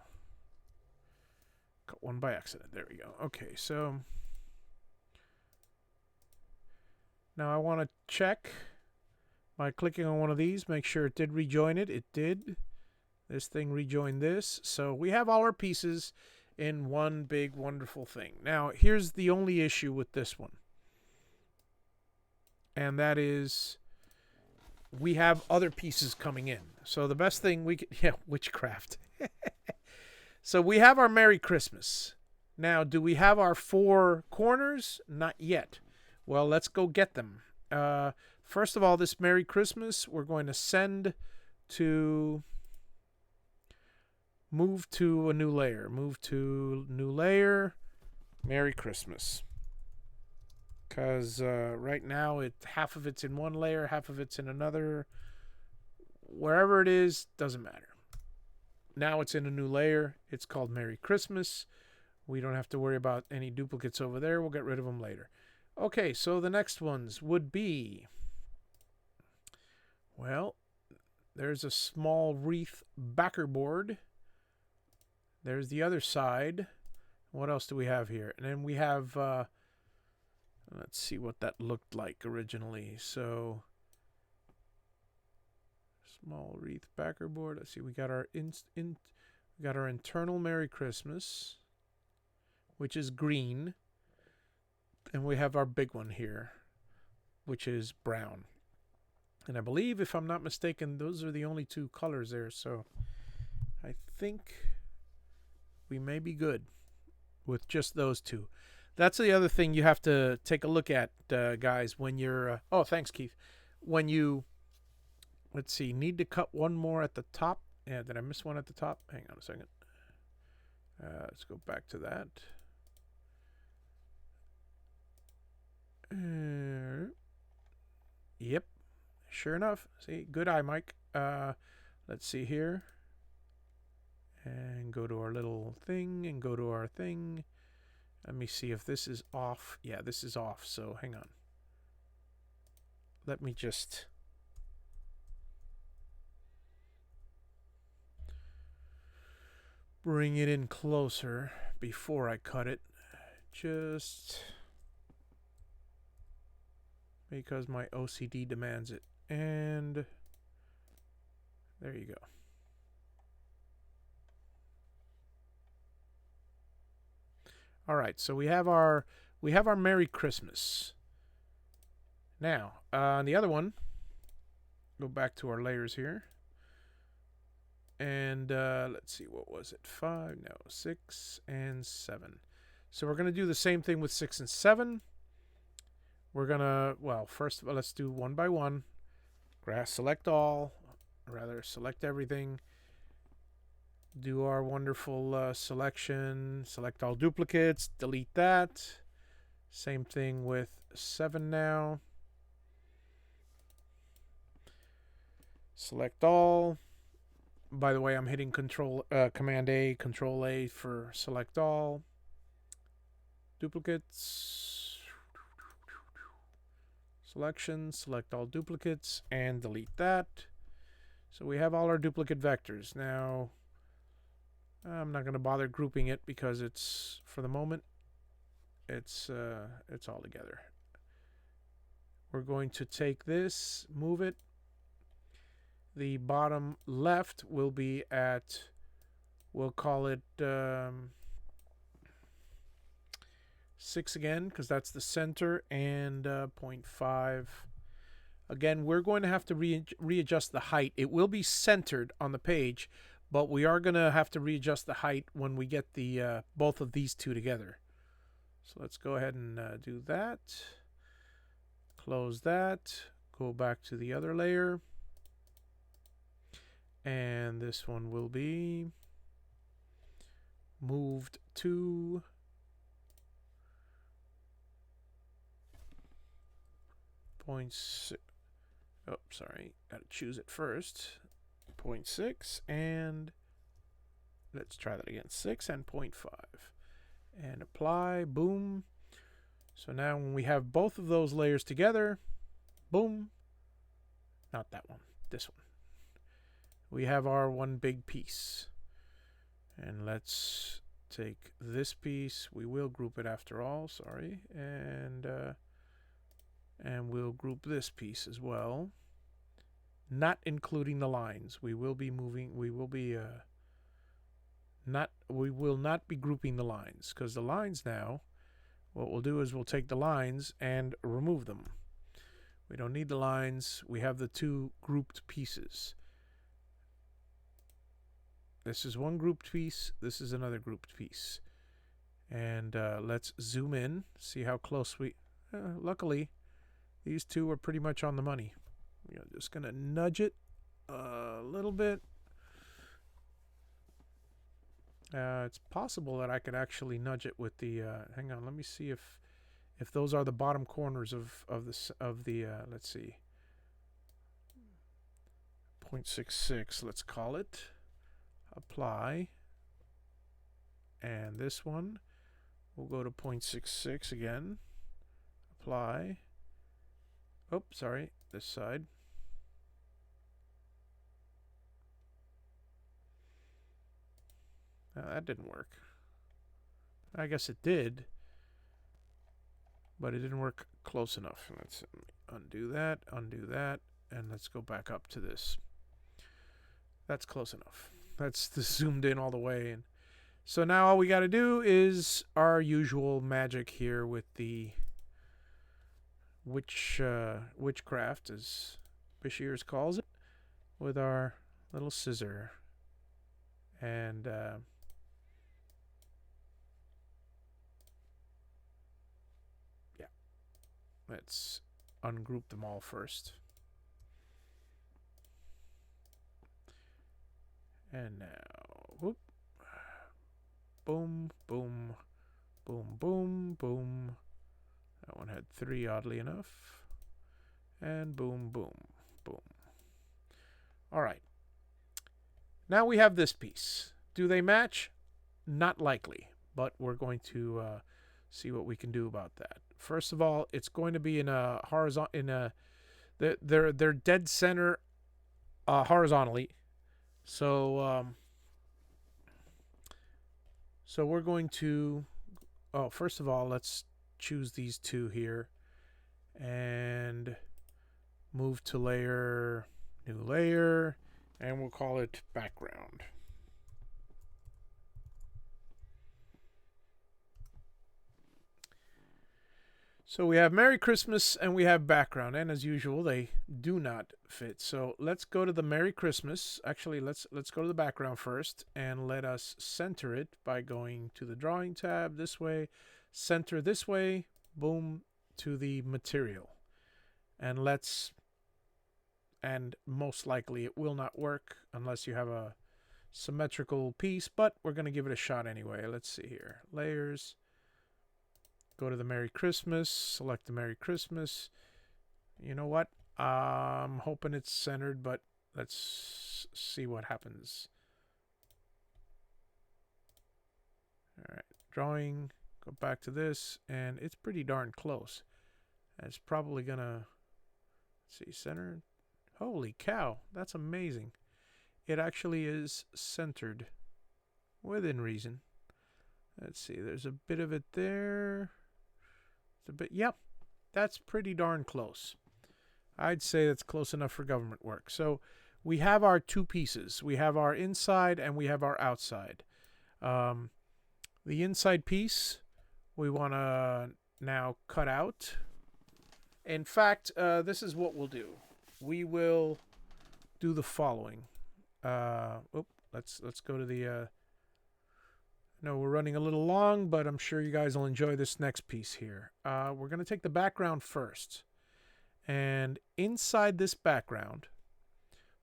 Cut one by accident. There we go. Okay, so now I want to check by clicking on one of these, make sure it did rejoin it. It did. This thing rejoined this. So we have all our pieces in one big, wonderful thing. Now, here's the only issue with this one. And that is we have other pieces coming in. So the best thing we could... Yeah, witchcraft. So we have our Merry Christmas. Now, do we have our 4 corners? Not yet. Well, let's go get them. First of all, this Merry Christmas, we're going to send to... Move to a new layer. Move to new layer. Merry Christmas. Because right now, half of it's in one layer, half of it's in another. Wherever it is, doesn't matter. Now it's in a new layer. It's called Merry Christmas. We don't have to worry about any duplicates over there. We'll get rid of them later. Okay, so the next ones would be... Well, there's a small wreath backer board. There's the other side. What else do we have here? And then we have... let's see what that looked like originally. So, Small wreath backer board. Let's see. We got our we got our internal Merry Christmas, which is green, and we have our big one here, which is brown. And I believe, if I'm not mistaken, those are the only two colors there. So I think we may be good with just those two. That's the other thing you have to take a look at, guys, when you're... oh, thanks, Keith. When you, let's see, need to cut one more at the top. Yeah, did I miss one at the top? Hang on a second. Let's go back to that. Yep. Sure enough. See, good eye, Mike. Let's see here. And go to our little thing and go to our thing. Let me see if this is off. Yeah, this is off. So hang on. Let me just... bring it in closer before I cut it. Just because my OCD demands it. And there you go. All right, so we have our Merry Christmas. Now, on the other one, go back to our layers here. And let's see, what was it? 5, no, 6 and 7. So we're going to do the same thing with 6 and 7. We're going to, well, first of all, let's do one by one. Select all, rather select everything. Do our wonderful selection. Select all duplicates, delete that. Same thing with 7 now. Select all. By the way, I'm hitting Command A, Control A for select all. Duplicates. Selection, select all duplicates, and delete that. So we have all our duplicate vectors. Now, I'm not going to bother grouping it because it's, for the moment, it's all together. We're going to take this, move it. The bottom left will be at, we'll call it 6 again, because that's the center, and 0.5. Again, we're going to have to readjust the height. It will be centered on the page, but we are going to have to readjust the height when we get the both of these two together. So let's go ahead and do that. Close that. Go back to the other layer. And this one will be moved to 0.6. Oh, sorry. Got to choose it first. 0.6 and let's try that again. 6 and 0.5. And apply. Boom. So now when we have both of those layers together, boom. Not that one. This one. We have our one big piece. And let's take this piece. We will group it after all, sorry. And we'll group this piece as well. Not including the lines. We will be moving, we will not be grouping the lines, because the lines now, what we'll do is we'll take the lines and remove them. We don't need the lines. We have the two grouped pieces. This is one grouped piece. This is another grouped piece. And let's zoom in, see how close we... luckily, these two are pretty much on the money. We're just going to nudge it a little bit. It's possible that I could actually nudge it with the... hang on, let me see if those are the bottom corners of the let's see. 0.66, let's call it. Apply, and this one we'll go to 0.66 again. Apply. Oh, sorry, this side. That didn't work. I guess it did, but it didn't work close enough. Let's undo that, and let's go back up to this. That's close enough. That's zoomed in all the way. And so now all we got to do is our usual magic here with the witchcraft, as Bashirs calls it, with our little scissor. And yeah, let's ungroup them all first. And now, whoop, boom, boom, boom, boom, boom. That one had 3, oddly enough. And boom, boom, boom. All right. Now we have this piece. Do they match? Not likely, but we're going to see what we can do about that. First of all, it's going to be in a horizontal. They're dead center horizontally. So so we're going to. Oh, first of all, let's choose these 2 here, and move to layer, new layer, and we'll call it background. So we have Merry Christmas and we have background, and as usual they do not fit. So let's go to the Merry Christmas. Actually, let's go to the background first, and let us center it by going to the drawing tab this way, center this way, boom, to the material. And most likely it will not work unless you have a symmetrical piece, but we're going to give it a shot anyway. Let's see here. Layers. Go to the Merry Christmas. Select the Merry Christmas. You know what? I'm hoping it's centered, but let's see what happens. All right. Drawing. Go back to this, and it's pretty darn close. It's probably going to... see, center. Holy cow, that's amazing. It actually is centered within reason. Let's see, there's a bit of it there. It's a bit, yep, that's pretty darn close. I'd say that's close enough for government work. So we have our 2 pieces. We have our inside and we have our outside. The inside piece we want to now cut out. In fact, this is what we'll do. We will do the following. Let's go to the... no, we're running a little long, but I'm sure you guys will enjoy this next piece here. We're going to take the background first. And inside this background,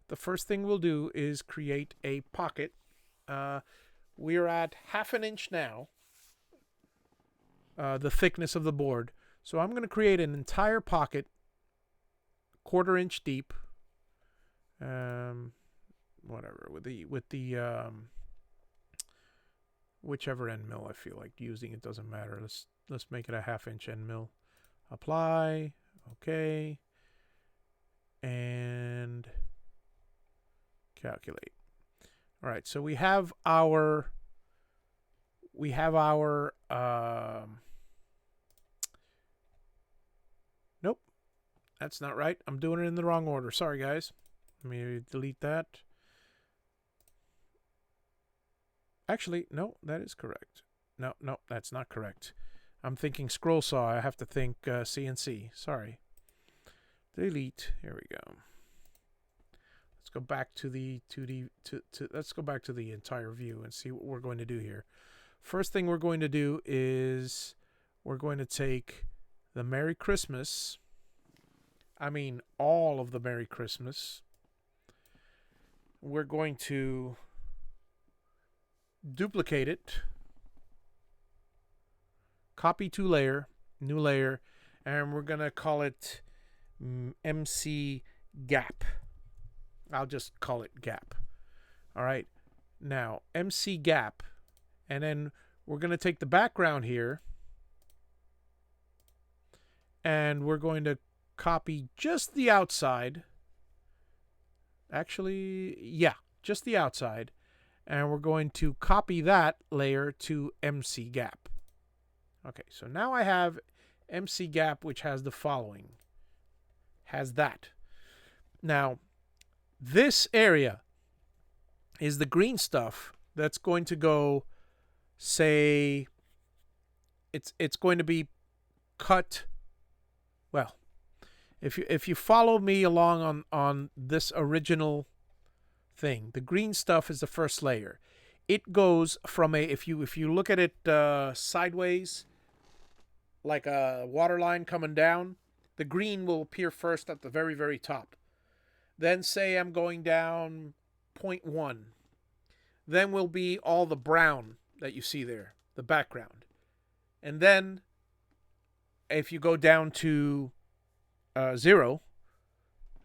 the first thing we'll do is create a pocket. We're at 1/2 inch now, the thickness of the board. So I'm going to create an entire pocket, 1/4 inch deep. Whatever, with the whichever end mill I feel like using, it doesn't matter. Let's make it a 1/2 inch end mill. Apply, okay, and calculate. All right, so we have our nope, that's not right. I'm doing it in the wrong order. Sorry, guys. Let me delete that. Actually, no, that is correct. No, that's not correct. I'm thinking scroll saw. I have to think CNC. Sorry. Delete. Here we go. Let's go back to the 2D. Let's go back to the entire view and see what we're going to do here. First thing we're going to do is we're going to take the Merry Christmas. I mean, all of the Merry Christmas. We're going to duplicate it, copy to layer, new layer, and we're going to call it MC Gap. I'll just call it Gap. All right. Now, MC Gap, and then we're going to take the background here, and we're going to copy just the outside. Actually, yeah, just the outside. And we're going to copy that layer to MC Gap. Okay, so now I have MC Gap, which has the following. Has that. Now, this area is the green stuff that's going to go, say, it's going to be cut. Well, if you follow me along on this original thing, the green stuff is the first layer. It goes from a, if you look at it sideways, like a water line coming down, the green will appear first at the very, very top. Then say I'm going down 0.1. Then will be all the brown that you see there, the background. And then if you go down to 0,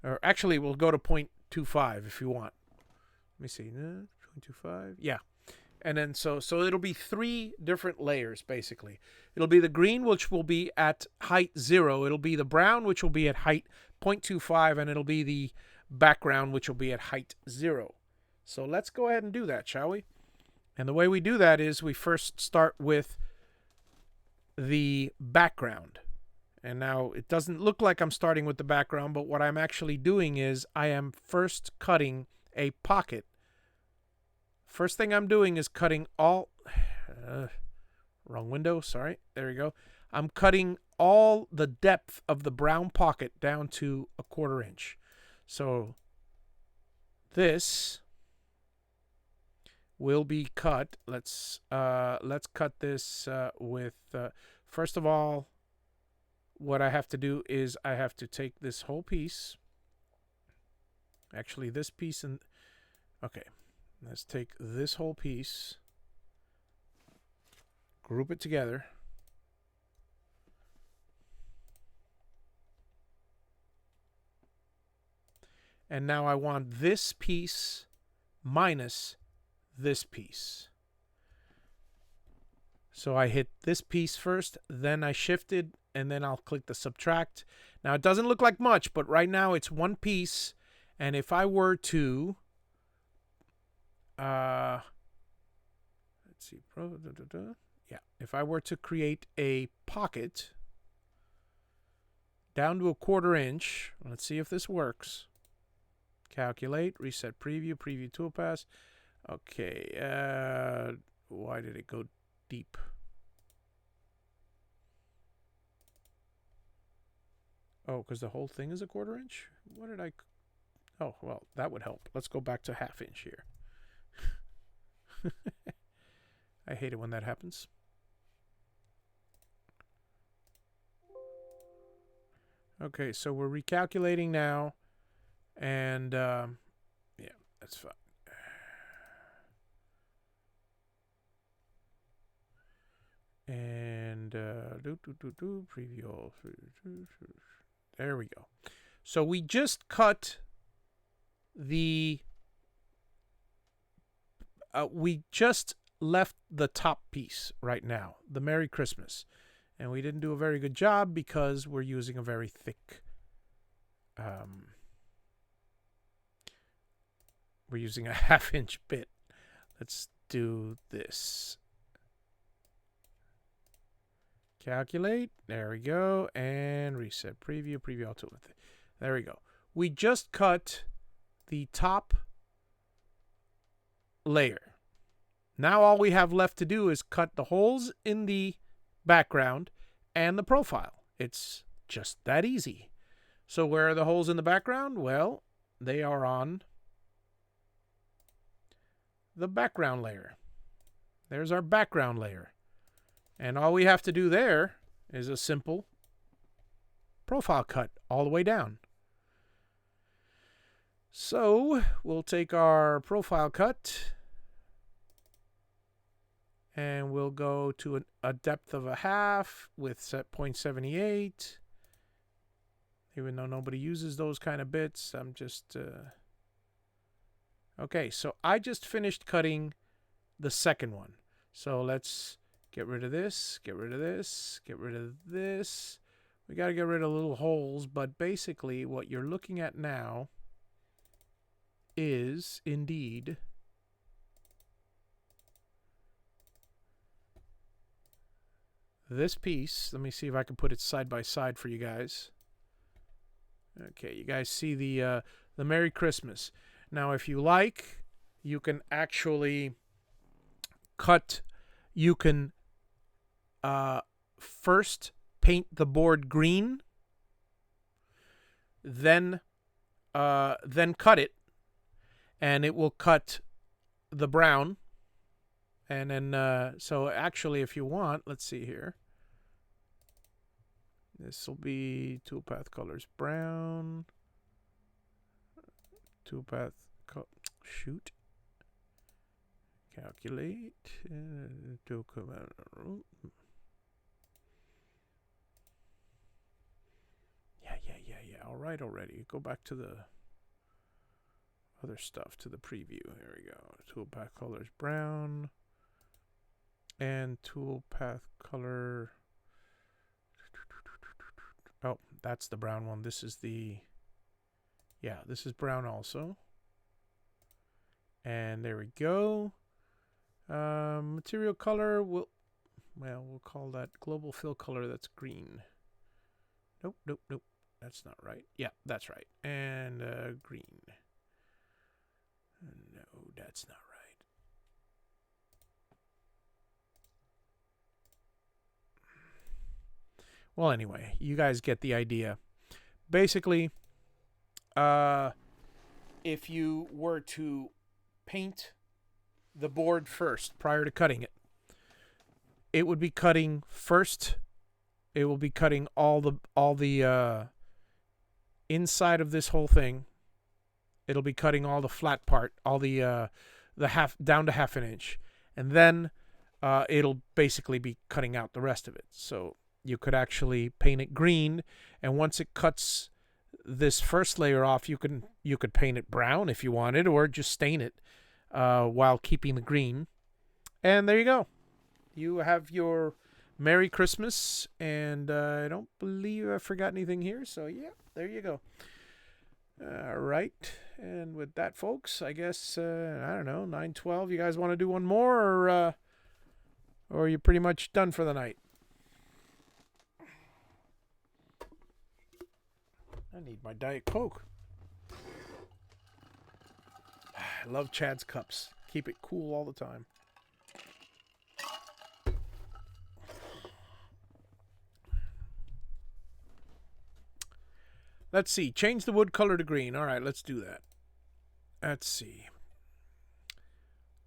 or actually we'll go to 0.25 if you want. Let me see, 0.25, yeah. And then so it'll be 3 different layers, basically. It'll be the green, which will be at height 0. It'll be the brown, which will be at height 0.25. And it'll be the background, which will be at height 0. So let's go ahead and do that, shall we? And the way we do that is we first start with the background. And now it doesn't look like I'm starting with the background, but what I'm actually doing is I am first cutting a pocket. First thing I'm doing is cutting all, wrong window, sorry, there we go. I'm cutting all the depth of the brown pocket down to 1/4 inch. So this will be cut. Let's cut this with, first of all, what I have to do is I have to take this whole piece, actually this piece, and okay, let's take this whole piece, group it together, and now I want this piece minus this piece. So I hit this piece first, then I shifted, and then I'll click the subtract. Now it doesn't look like much, but right now it's one piece, and if I were to let's see, yeah, if I were to create a pocket down to 1/4 inch, let's see if this works. Calculate, reset preview, preview toolpaths. Okay, why did it go deep? Oh, because the whole thing is 1/4 inch? What did I... Oh, well, that would help. Let's go back to 1/2 inch here. I hate it when that happens. Okay, so we're recalculating now. And, yeah, that's fine. And, preview all. There we go. So we just cut the... we just left the top piece right now, the Merry Christmas. And we didn't do a very good job because we're using a very thick... we're using a 1/2 inch bit. Let's do this. Calculate. There we go. And reset preview. Preview all to it. There we go. We just cut the top layer. Now all we have left to do is cut the holes in the background and the profile. It's just that easy. So where are the holes in the background? Well, they are on the background layer. There's our background layer. And all we have to do there is a simple profile cut all the way down. So we'll take our profile cut and we'll go to a depth of 1/2 with set 0.78. Even though nobody uses those kind of bits, I'm just... Okay, so I just finished cutting the second one. So let's get rid of this, get rid of this, get rid of this. We got to get rid of little holes, but basically what you're looking at now is indeed this piece. Let me see if I can put it side by side for you guys. Okay, you guys see the Merry Christmas. Now, if you like, you can actually cut. You can first paint the board green, then cut it, and it will cut the brown. And then so actually, if you want, let's see here. This will be toolpath colors brown. Toolpath shoot. Calculate. Yeah. All right already. Go back to the other stuff, to the preview. There we go. Toolpath colors brown. And toolpath color. Oh, that's the brown one. This is the... Yeah, this is brown also. And there we go. Material color, we'll call that global fill color. That's green. Nope. That's not right. Yeah, that's right. And green. No, that's not right. Well, anyway, you guys get the idea. Basically, if you were to paint the board first prior to cutting it, it would be cutting first. It will be cutting all the inside of this whole thing. It'll be cutting all the flat part, all the half down to half an inch, and then it'll basically be cutting out the rest of it. So you could actually paint it green, and once it cuts this first layer off, you could paint it brown if you wanted, or just stain it while keeping the green. And there you go. You have your Merry Christmas, and I don't believe I forgot anything here. So yeah, there you go. All right, and with that, folks, I guess I don't know, 9:12. You guys want to do one more, or are you pretty much done for the night? I need my Diet Coke. I love Chad's cups. Keep it cool all the time. Let's see. Change the wood color to green. All right, let's do that. Let's see.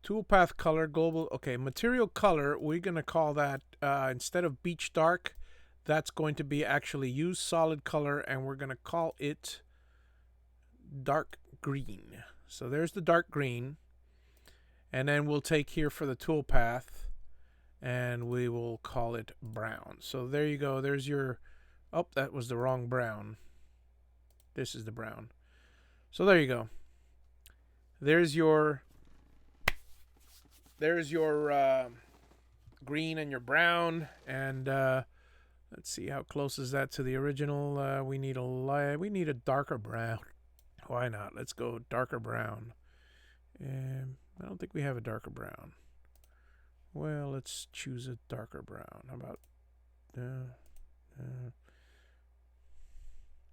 Toolpath color, global. Okay, material color, we're going to call that, instead of beach dark, that's going to be actually use solid color, and we're going to call it dark green. So there's the dark green. And then we'll take here for the toolpath, and we will call it brown. So there you go. There's your... Oh, that was the wrong brown. This is the brown. So there you go. There's your green and your brown, and let's see how close is that to the original. We need a darker brown. Why not? Let's go darker brown. And I don't think we have a darker brown. Well, let's choose a darker brown. How about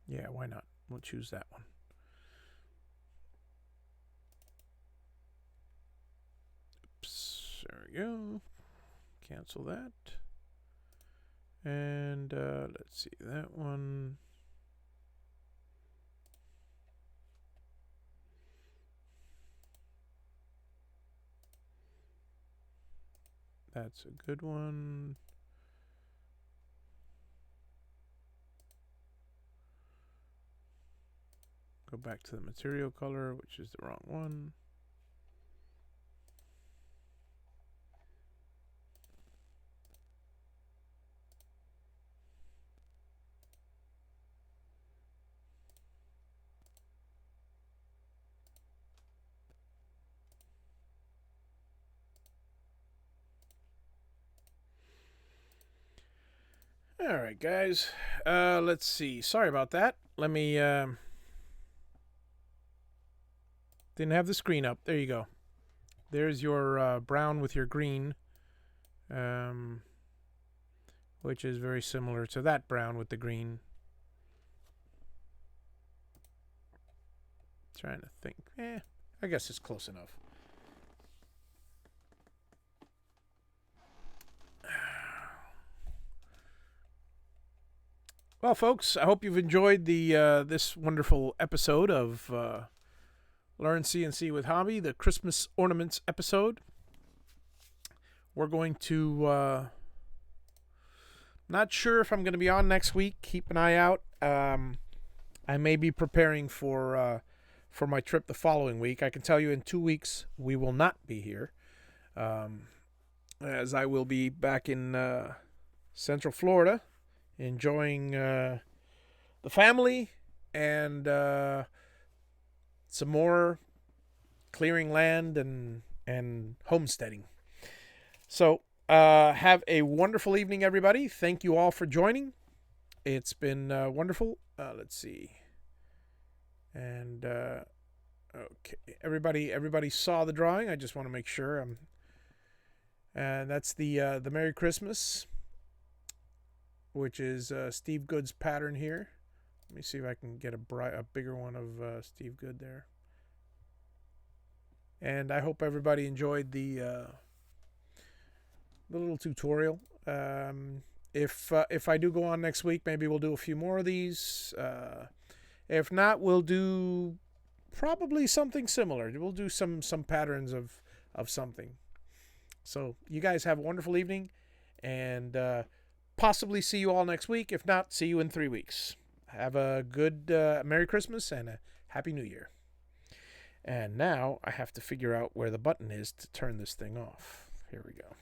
yeah, why not? We'll choose that one. Oops, there we go. Cancel that. And let's see, that one. That's a good one. Go back to the material color, which is the wrong one. All right, guys. Let's see. Sorry about that. Let me... Didn't have the screen up. There you go. There's your brown with your green, which is very similar to that brown with the green. Trying to think. I guess it's close enough. Well, folks, I hope you've enjoyed the this wonderful episode of Learn CNC with Javi, the Christmas Ornaments episode. We're going to... not sure if I'm going to be on next week. Keep an eye out. I may be preparing for my trip the following week. I can tell you in 2 weeks we will not be here, as I will be back in Central Florida, enjoying the family and some more clearing land and homesteading. So have a wonderful evening, everybody. Thank you all for joining. It's been wonderful. Let's see. And okay, everybody saw the drawing. I just want to make sure. And that's the Merry Christmas, which is Steve Goode's pattern here. Let me see if I can get a bigger one of Steve Goode there. And I hope everybody enjoyed the little tutorial. If I do go on next week, maybe we'll do a few more of these. If not, we'll do probably something similar. We'll do some patterns of something. So you guys have a wonderful evening, and possibly see you all next week. If not, see you in 3 weeks. Have a good Merry Christmas and a Happy New Year. And now I have to figure out where the button is to turn this thing off. Here we go.